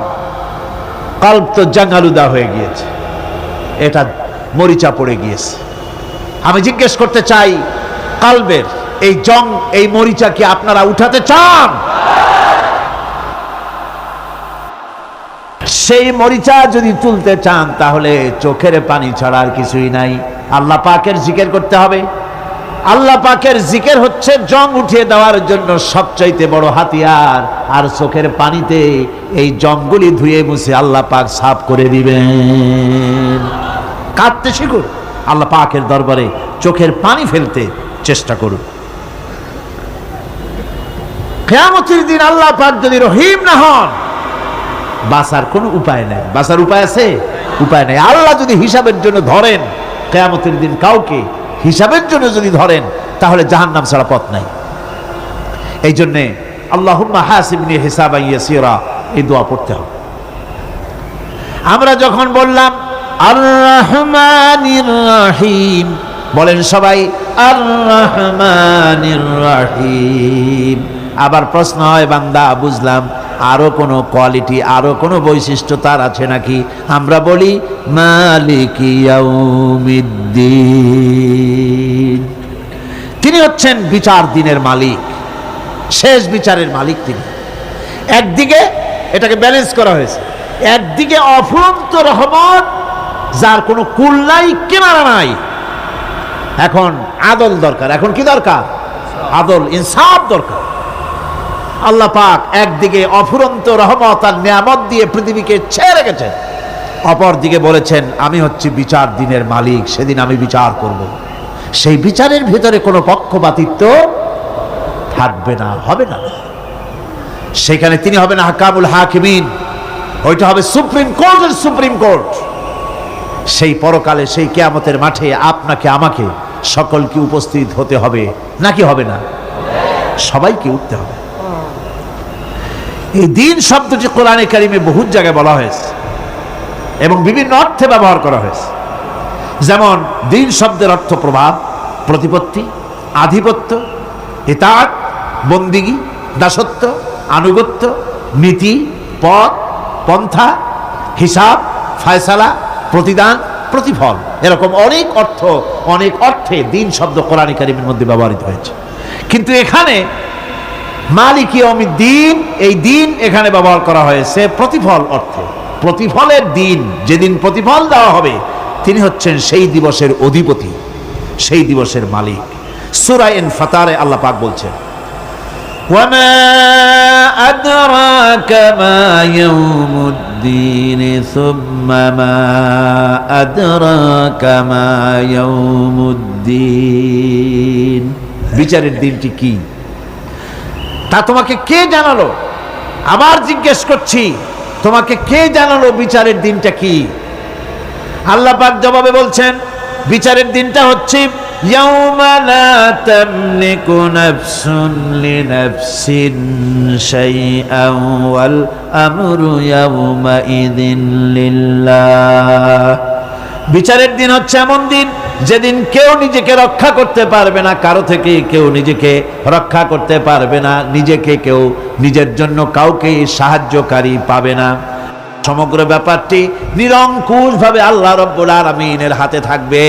কলব তো জাঙ্গালুদা হয়ে গিয়েছে, এটা মরিচা পড়ে গিয়েছে। আমি জিজ্ঞেস করতে চাই, কলবের এই জং, এই মরিচা কি আপনারা উঠাতে চান? সেই মরিচা যদি তুলতে চান, তাহলে চোখের পানি ছাড়া আর কিছুই নাই। আল্লাহ পাকের জিকির করতে হবে। আল্লাহ পাকের জিকির হচ্ছে জং উঠিয়ে দেওয়ার জন্য সবচাইতে বড় হাতিয়ার। আর চোখের পানিতে এই জংগুলি ধুয়ে মুছে আল্লাহ পাক সাফ করে দিবেন। কাঁদতে শিখুন, আল্লাহ পাকের দরবারে চোখের পানি ফেলতে চেষ্টা করুন। কিয়ামতের দিন আল্লাহ পাক যদি রহিম না হন, বাঁচার কোনো উপায় নাই। বাঁচার উপায় আছে? উপায় নাই। আল্লাহ যদি হিসাবের জন্য ধরেন কিয়ামতের দিন কাউকে, হিসাবের জন্য যদি ধরেন, তাহলে জাহান্নাম ছাড়া পথ নাই। এই জন্যে আল্লাহুম্মা হাসিবনি হিসাবান ইয়াসীরা, এই দোয়া পড়তে হবে। আমরা যখন বললাম আর রহমানির রহিম, বলেন সবাই আর রহমানির রহিম। আবার প্রশ্ন হয়, বান্দা বুঝলাম, আরো কোনো কোয়ালিটি, আরো কোনো বৈশিষ্ট্য তার আছে নাকি? আমরা বলি মালিকি ইয়াউমিদ্দিন, তিনি হচ্ছেন বিচার দিনের মালিক, শেষ বিচারের মালিক তিনি। একদিকে এটাকে ব্যালেন্স করা হয়েছে, একদিকে অফুরন্ত রহমত, যার কোনো কুল নাই, কিনারা নাই। এখন আদল দরকার। এখন কি দরকার? আদল, ইনসাফ দরকার। আল্লাহ পাক একদিকে অফুরন্ত রহমত আর নিয়ামত দিয়ে পৃথিবীকে ছেয়ে রেখেছেন, অপর দিকে বলেছেন আমি হচ্ছি বিচার দিনের মালিক, সেদিন আমি বিচার করব। সেই বিচারের ভিতরে কোনো পক্ষপাতিত্ব থাকবে না, হবে না। সেখানে তিনি হবেন হাকামুল হাকিমিন, ওইটা হবে সুপ্রিম কোর্টের সুপ্রিম কোর্ট। সেই পরকালে, সেই কিয়ামতের মাঠে আপনাকে আমাকে সকলকে উপস্থিত হতে হবে, নাকি হবে না? সবাইকে উঠতে হবে। এই দিন শব্দটি কোরআনে কারিমে বহু জায়গায় বলা হয়েছে এবং বিভিন্ন অর্থে ব্যবহার করা হয়েছে। যেমন দিন শব্দের অর্থ প্রভাব, প্রতিপত্তি, আধিপত্য, ইতাআত, বন্দিগি, দাসত্ব, আনুগত্য, নীতি, পথ, পন্থা, হিসাব, ফায়সালা, প্রতিদান, প্রতিফল, এরকম অনেক অর্থ, অনেক অর্থে দিন শব্দ কোরআনে কারিমের মধ্যে ব্যবহৃত হয়েছে। কিন্তু এখানে মালিক ইয়াউমিদ্দিন, এই দিন এখানে ব্যবহার করা হয়েছে প্রতিফল অর্থে। প্রতিফলের দিন, যেদিন প্রতিফল দেওয়া হবে, তিনি হচ্ছেন সেই দিবসের অধিপতি, সেই দিবসের মালিক। সূরা ইনফিতারে আল্লাহ পাক বলছেন ওয়ামা আদরাকা মা ইয়াউমুদ্দিন সুম্মা মা আদরাকা মা ইয়াউমুদ্দিন। বিচারের দিনটি কি তা তোমাকে কে জানালো? আবার জিজ্ঞেস করছি, তোমাকে কে জানালো বিচারের দিনটা কি? আল্লাহ পাক জবাবে বলছেন বিচারের দিনটা হচ্ছে ইয়াউমা লা তামলিকু নাফসুন লিনাফসিন শাইআন ওয়াল আমরু ইয়াউমা ইযিন লিল্লাহ। বিচারের দিন হচ্ছে এমন দিন যেদিন কেউ নিজেকে রক্ষা করতে পারবে না, কারো থেকে কেউ নিজেকে রক্ষা করতে পারবে না, নিজেকে কেউ নিজের জন্য কাউকে সাহায্যকারী পাবে না। সমগ্র ব্যাপারটি নিরঙ্কুশভাবে আল্লাহ রাব্বুল আলামিনের হাতে থাকবে।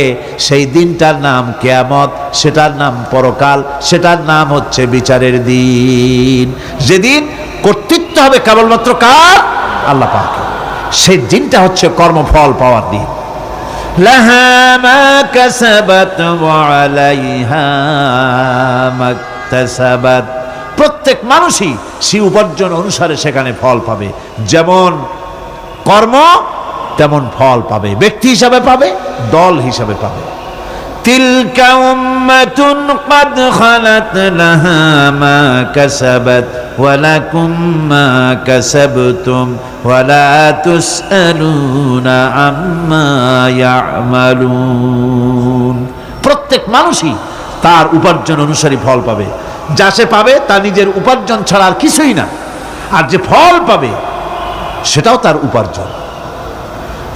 সেই দিনটার নাম কিয়ামত, সেটার নাম পরকাল, সেটার নাম হচ্ছে বিচারের দিন। যেদিন কর্তৃত্ব হবে কেবলমাত্র কার? আল্লাহ পাকের। সেই দিনটা হচ্ছে কর্মফল পাওয়ার দিন। লাহা মা কাসাবাত ওয়া আলাইহা মাকতাসাবাত। প্রত্যেক মানুষই সেই উপার্জন অনুসারে সেখানে ফল পাবে। যেমন কর্ম তেমন ফল পাবে, ব্যক্তি হিসাবে পাবে, দল হিসাবে পাবে। তিলকা উম্মাতুন ক্বাদ খালাত লাহা মা কাসাবাত ওয়া লাকুম মা কাসাবতুম ওয়া লা তুসআলুনা আম্মা ইয়ামালুন। প্রত্যেক মানুষই তার উপার্জন অনুসারী ফল পাবে। যা সে পাবে তা নিজের উপার্জন ছাড়া আর কিছুই না, আর যে ফল পাবে সেটাও তার উপার্জন।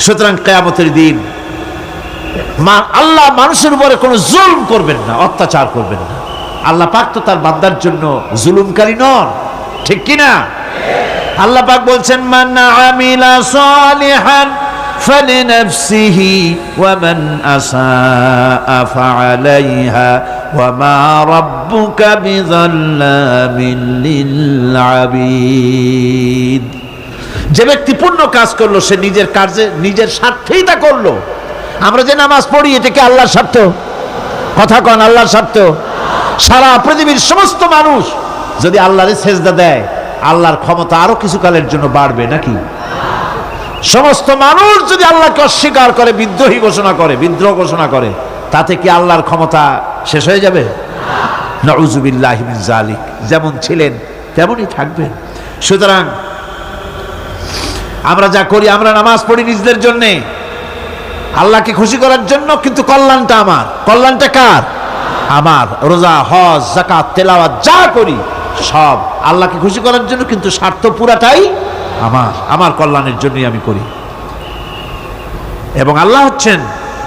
সুতরাং কিয়ামতের দিন আল্লাহ মানুষের উপরে কোনো জুলম করবেন না, অত্যাচার করবেন না। আল্লাহ পাক তো তার বান্দার জন্য জুলুমকারী নন, ঠিক কিনা? আল্লাহ পাক বলছেন মান আমিলা সালিহান ফালিনাফসিহি ওয়া মান আসাআ ফাআলাইহা ওয়া মা রাব্বুকা বিযাল্লামিন লিল আবিদ। যে ব্যক্তি পুণ্য কাজ করলো সে নিজের কাজে, নিজের স্বার্থেই তা করলো। আমরা যে নামাজ পড়ি এটা কি আল্লাহর স্বার্থ? কথা কন, আল্লাহর স্বার্থ? সারা পৃথিবীর সমস্ত মানুষ যদি আল্লাহরে সেজদা দেয়, আল্লাহর ক্ষমতা আরো কিছু কালের জন্য বাড়বে নাকি? সমস্ত মানুষ যদি আল্লাহকে অস্বীকার করে, বিদ্রোহী ঘোষণা করে, বিদ্রোহ ঘোষণা করে, তাতে কি আল্লাহর ক্ষমতা শেষ হয়ে যাবে? নাউযুবিল্লাহি মিন যালিক। যেমন ছিলেন তেমনই থাকবেন। সুতরাং আমরা যা করি, আমরা নামাজ পড়ি নিজেদের জন্যে, আল্লাহকে খুশি করার জন্য, কিন্তু কল্যাণটা আমার। কল্যাণটা কার? আমার। রোজা, হজ, যাকাত, তেলাওয়াত যা করি সব আল্লাহকে খুশি করার জন্য, কিন্তু স্বার্থ পুরাটাই আমার, আমার কল্যাণের জন্যই আমি করি। এবং আল্লাহ হচ্ছেন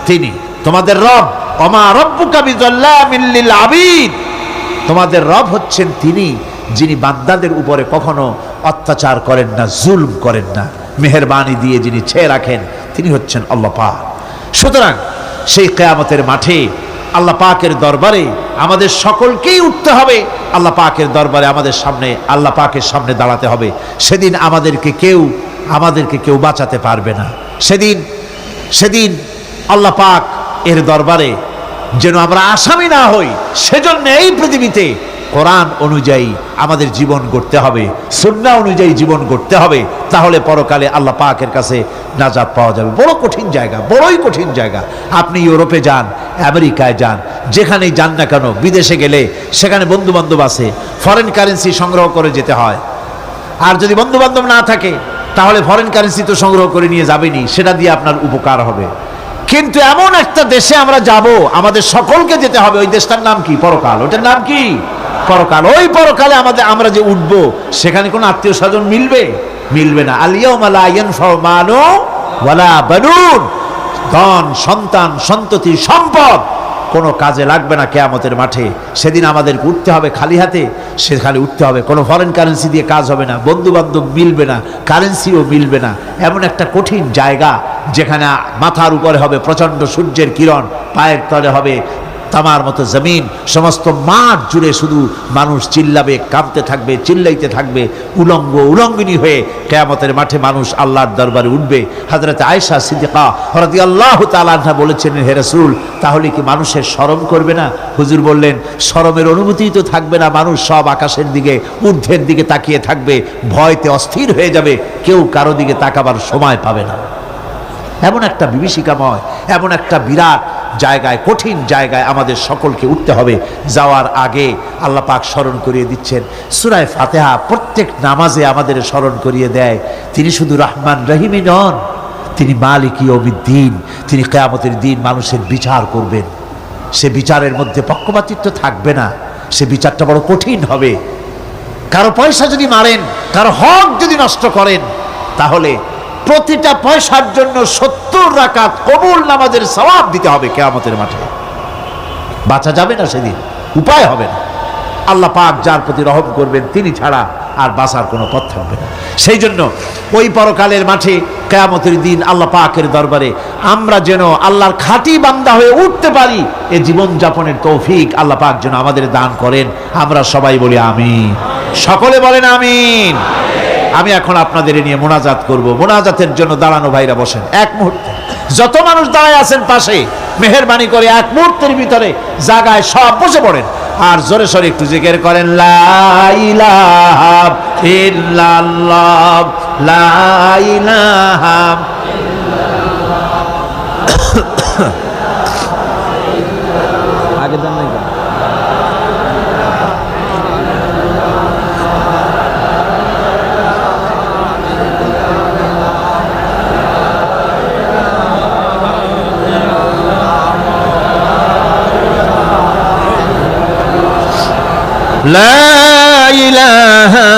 তিনি তোমাদের রব। ওমা রাব্বুকা বিযাল্লামিন লিল আবিদ। তোমাদের রব হচ্ছেন তিনি যিনি বান্দাদের উপরে কখনো অত্যাচার করেন না, জুলম করেন না, মেহেরবানি দিয়ে যিনি ছেয়ে রাখেন, তিনি হচ্ছেন আল্লাহ পাক। সুতরাং সেই কিয়ামতের মাঠে আল্লাহ পাকের দরবারে আমাদের সকলকেই উঠতে হবে, আল্লাহ পাকের দরবারে আমাদের সামনে আল্লাহ পাকের সামনে দাঁড়াতে হবে। সেদিন আমাদেরকে কেউ বাঁচাতে পারবে না। সেদিন আল্লাহ পাক এর দরবারে যেন আমরা আসামি না হই, সেজন্য এই পৃথিবীতে কোরআন অনুযায়ী আমাদের জীবন গড়তে হবে, সুন্নাহ অনুযায়ী জীবন গড়তে হবে। তাহলে পরকালে আল্লাহ পাকের কাছে নাজাত পাওয়া যাবে। বড় কঠিন জায়গা, বড়ই কঠিন জায়গা। আপনি ইউরোপে যান, আমেরিকায় যান, যেখানেই যান না কেন, বিদেশে গেলে সেখানে বন্ধু বান্ধব আছে, ফরেন কারেন্সি সংগ্রহ করে যেতে হয়। আর যদি বন্ধু বান্ধব না থাকে তাহলে ফরেন কারেন্সি তো সংগ্রহ করে নিয়ে যাবেনি, সেটা দিয়ে আপনার উপকার হবে। কিন্তু এমন একটা দেশে আমরা যাব, আমাদের সকলকে যেতে হবে। ওই দেশটার নাম কি? পরকাল। ওটার নাম কি? পরকাল। ওই পরকালে আমরা যে উঠব, সেখানে কোনো আত্মীয় স্বজন মিলবে না। আল-ইয়াউমা লা ইয়ানফাউ মালু ওয়ালা বানুন, ধন, সন্তান, সন্ততি, সম্পদ কোনো কাজে লাগবে না কিয়ামতের মাঠে। সেদিন আমাদের উঠতে হবে খালি হাতে, সেখানে উঠতে হবে। কোনো ফরেন কারেন্সি দিয়ে কাজ হবে না, বন্ধু বান্ধব মিলবে না, কারেন্সিও মিলবে না। এমন একটা কঠিন জায়গা যেখানে মাথার উপরে হবে প্রচণ্ড সূর্যের কিরণ, পায়ের তলে হবে তামার মতো জমিন, সমস্ত মাঠ জুড়ে শুধু মানুষ চিল্লাবে, কাঁপতে থাকবে, চিল্লাইতে থাকবে, উলঙ্গিনী হয়ে কিয়ামতের মাঠে মানুষ আল্লাহর দরবারে উঠবে। হযরত আয়েশা সিদ্দিকা রাদিয়াল্লাহু তাআলা আনহা বলেছেন, হে রাসূল, তাহলে কি মানুষের শরম করবে না? হুজুর বললেন, শরমের অনুভূতিই তো থাকবে না। মানুষ সব আকাশের দিকে, ঊর্ধ্বের দিকে তাকিয়ে থাকবে, ভয়তে অস্থির হয়ে যাবে, কেউ কারো দিকে তাকাবার সময় পাবে না। এমন একটা বিভীষিকাময়, এমন একটা বিরাট জায়গায়, কঠিন জায়গায় আমাদের সকলকে উঠতে হবে। যাওয়ার আগে আল্লাহ পাক স্মরণ করিয়ে দিচ্ছেন, সূরা ফাতিহা প্রত্যেক নামাজে আমাদের স্মরণ করিয়ে দেয়, তিনি শুধু রহমান রহিমই নন, তিনি মালিক ইয়াউমিদ্দিন। তিনি কিয়ামতের দিন মানুষের বিচার করবেন। সে বিচারের মধ্যে পক্ষপাতিত্ব থাকবে না, সে বিচারটা বড় কঠিন হবে। কারো পয়সা যদি মারেন, কারো হক যদি নষ্ট করেন, তাহলে প্রতিটা পয়সার জন্য 70 রাকাত কবুল নামাজের সওয়াব দিতে হবে কিয়ামতের মাঠে। বাঁচা যাবে না সেদিন, উপায় হবে না। আল্লাহ পাক যার প্রতি রহম করবেন তিনি ছাড়া আর বাঁচার কোনো পথ থাকবে না। সেই জন্য ওই পরকালের মাঠে কিয়ামতের দিন আল্লাহ পাকের দরবারে আমরা যেন আল্লাহর খাঁটি বান্দা হয়ে উঠতে পারি, এই জীবন যাপনের তৌফিক আল্লাহ পাক যেন আমাদের দান করেন। আমরা সবাই বলি আমিন, সকলে বলেন আমিন। আমি এখন আপনাদের নিয়ে মোনাজাত করব। মোনাজাতের জন্য দাঁড়ানো ভাইরা বসেন এক মুহূর্তে। যত মানুষ দাঁড়ায় আছেন পাশে, মেহেরবানি করে এক মুহূর্তের ভিতরে জায়গায় সব বসে পড়েন আর জোরে সোরে একটু জিকির করেন, লা ইলাহা ইল্লাল্লাহ, লা ইলাহা আগে দেন নাই। লা ইলাহা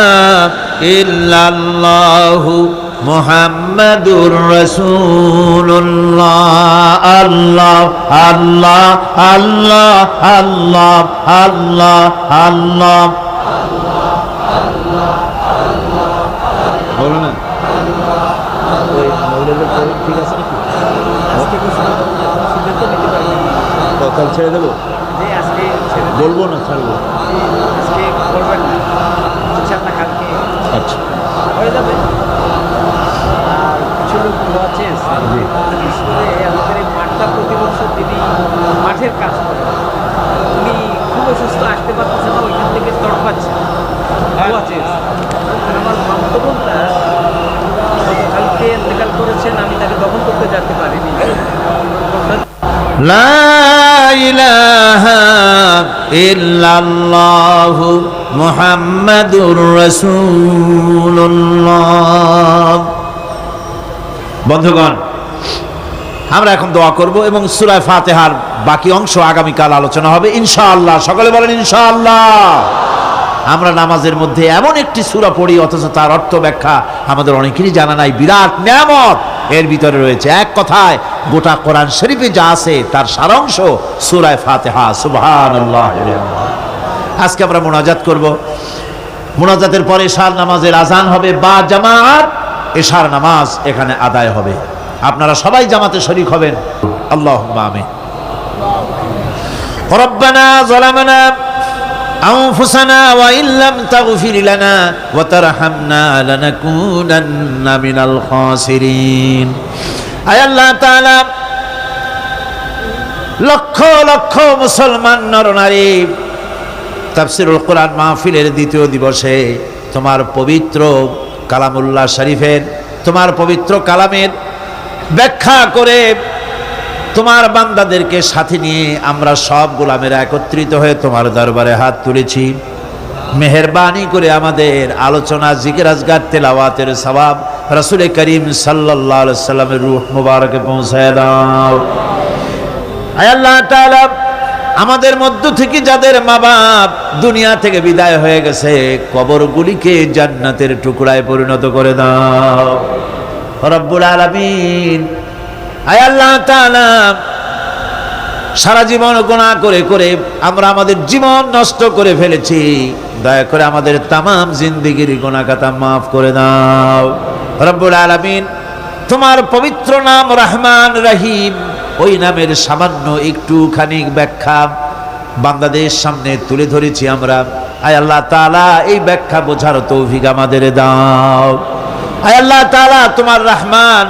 ইল্লাল্লাহু মুহাম্মাদুর রাসূলুল্লাহ। আল্লাহ আল্লাহ আল্লাহ আল্লাহ আল্লাহ আল্লাহ। বলো না, ঠিক আছে কথা ছেড়ে দেবো, বলবো না, ছাড়বো। আচ্ছা, হয়ে যাবে। আর কিছু লোক আছে আমাদের এই মাঠটা প্রতি বছর তিনি মাঠের কাজ করেন, উনি খুব অসুস্থ, আসতে পারতেছে না, ওইখান থেকে তড় পাচ্ছে। আমার মামতো বোনটা গতকালকে ইন্তেকাল করেছেন, আমি তাকে দখল করতে যেতে পারিনি। লা ইলাহা ইল্লাল্লাহু মুহাম্মাদুর রাসূলুল্লাহ। বন্ধুগণ, আমরা এখন দোয়া করব এবং সূরা ফাতিহার বাকি অংশ আগামীকাল আলোচনা হবে ইনশাআল্লাহ। সকলে বলেন ইনশাআল্লাহ। আমরা নামাজের মধ্যে এমন একটি সূরা পড়ি অথচ তার অর্থ ব্যাখ্যা আমাদের অনেকেরই জানা নাই। বিরাট নিয়ামত এর ভিতরে রয়েছে। এক কথায় গোটা কোরআন শরীফে যা আছে তার সারাংশ সূরা ফাতিহা। সুবহানাল্লাহ। আজকে আমরা মুনাজাত করব। মুনাজাতের পরে এশার নামাজের আজান হবে বা জামাত, এশার নামাজ এখানে আদায় হবে। আপনারা সবাই জামাতে শরীক হবেন। আল্লাহুম্মা আমিন। রব্বানা যালামনা আনফুসানা ওয়া ইল্লাম তাগফির লানা ওয়া তারহামনা লানাকুনান্না মিনাল খাসিরিন। আয় আল্লাহ তাআলা, লক্ষ লক্ষ মুসলমান নরনারী তাফসীরুল কোরআন মাহফিলের দ্বিতীয় দিবসে তোমার পবিত্র কালামুল্লাহ শরীফের, তোমার পবিত্র কালামের ব্যাখ্যা করে তোমার বান্দাদেরকে সাথে নিয়ে আমরা সব গোলামেরা একত্রিত হয়ে তোমার দরবারে হাত তুলেছি। মেহেরবানি করে আমাদের আলোচনা, জিকির, আজগার, তেলাওয়াতের সওয়াব রাসূল করিম সাল্লাল্লাহু আলাইহি সাল্লামের রূহ মুবারকে পৌঁছায় দাও। আয় আল্লাহ তাআলা, আমাদের মধ্য থেকে যাদের মা বাপ দুনিয়া থেকে বিদায় হয়ে গেছে, কবরগুলিকে জান্নাতের টুকরায় পরিণত করে দাও রব্বুল আলামিন। আয় আল্লাহ তাআলা, সারা জীবন গুনাহ করে করে আমরা আমাদের জীবন নষ্ট করে ফেলেছি, দয়া করে আমাদের তামাম জিন্দেগির গুনাহ খাতা মাফ করে দাও রব্বুল আলামিন। তোমার পবিত্র নাম রহমান রহিম, ওই নামের সামান্য একটুখানি ব্যাখ্যা বান্দাদের সামনে তুলে ধরেছি আমরা। আয় আল্লাহ তাআলা, এই ব্যাখ্যা বোঝার তৌফিক আমাদের দাও। আয় আল্লাহ তাআলা, তোমার রহমান,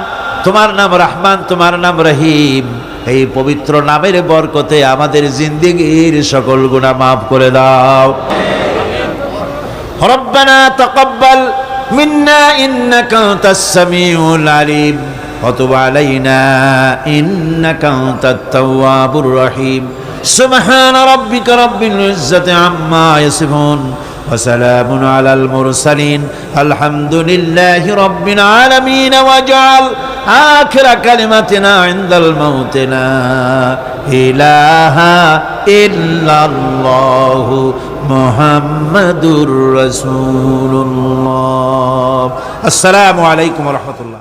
তোমার নাম রহমান, তোমার নাম রহিম, এই পবিত্র নামের বরকতে আমাদের জিন্দেগির সকল গুনাহ মাফ করে দাও। রব্বানা তাকাব্বাল মিন্না ইন্নাকা আনতাস সামিউল আলিম ওয়া তুব আলাইনা ইন্নাকা আনতাত তাওয়াবুর রহিম। সুবহানা রাব্বিকা রাব্বিল ইজ্জাতি আম্মা ইয়াসিফুন ওয়া সালামুন আলাল মুরসালিন আলহামদুলিল্লাহি রাব্বিল আলামিন। ওয়াজআল আখিরা কালিমাতিনা ইনদাল মাউত লা ইলাহা ইল্লাল্লাহু মুহাম্মাদুর রাসূলুল্লাহ। আসসালামু আলাইকুম ওয়া রাহমাতুল্লাহ।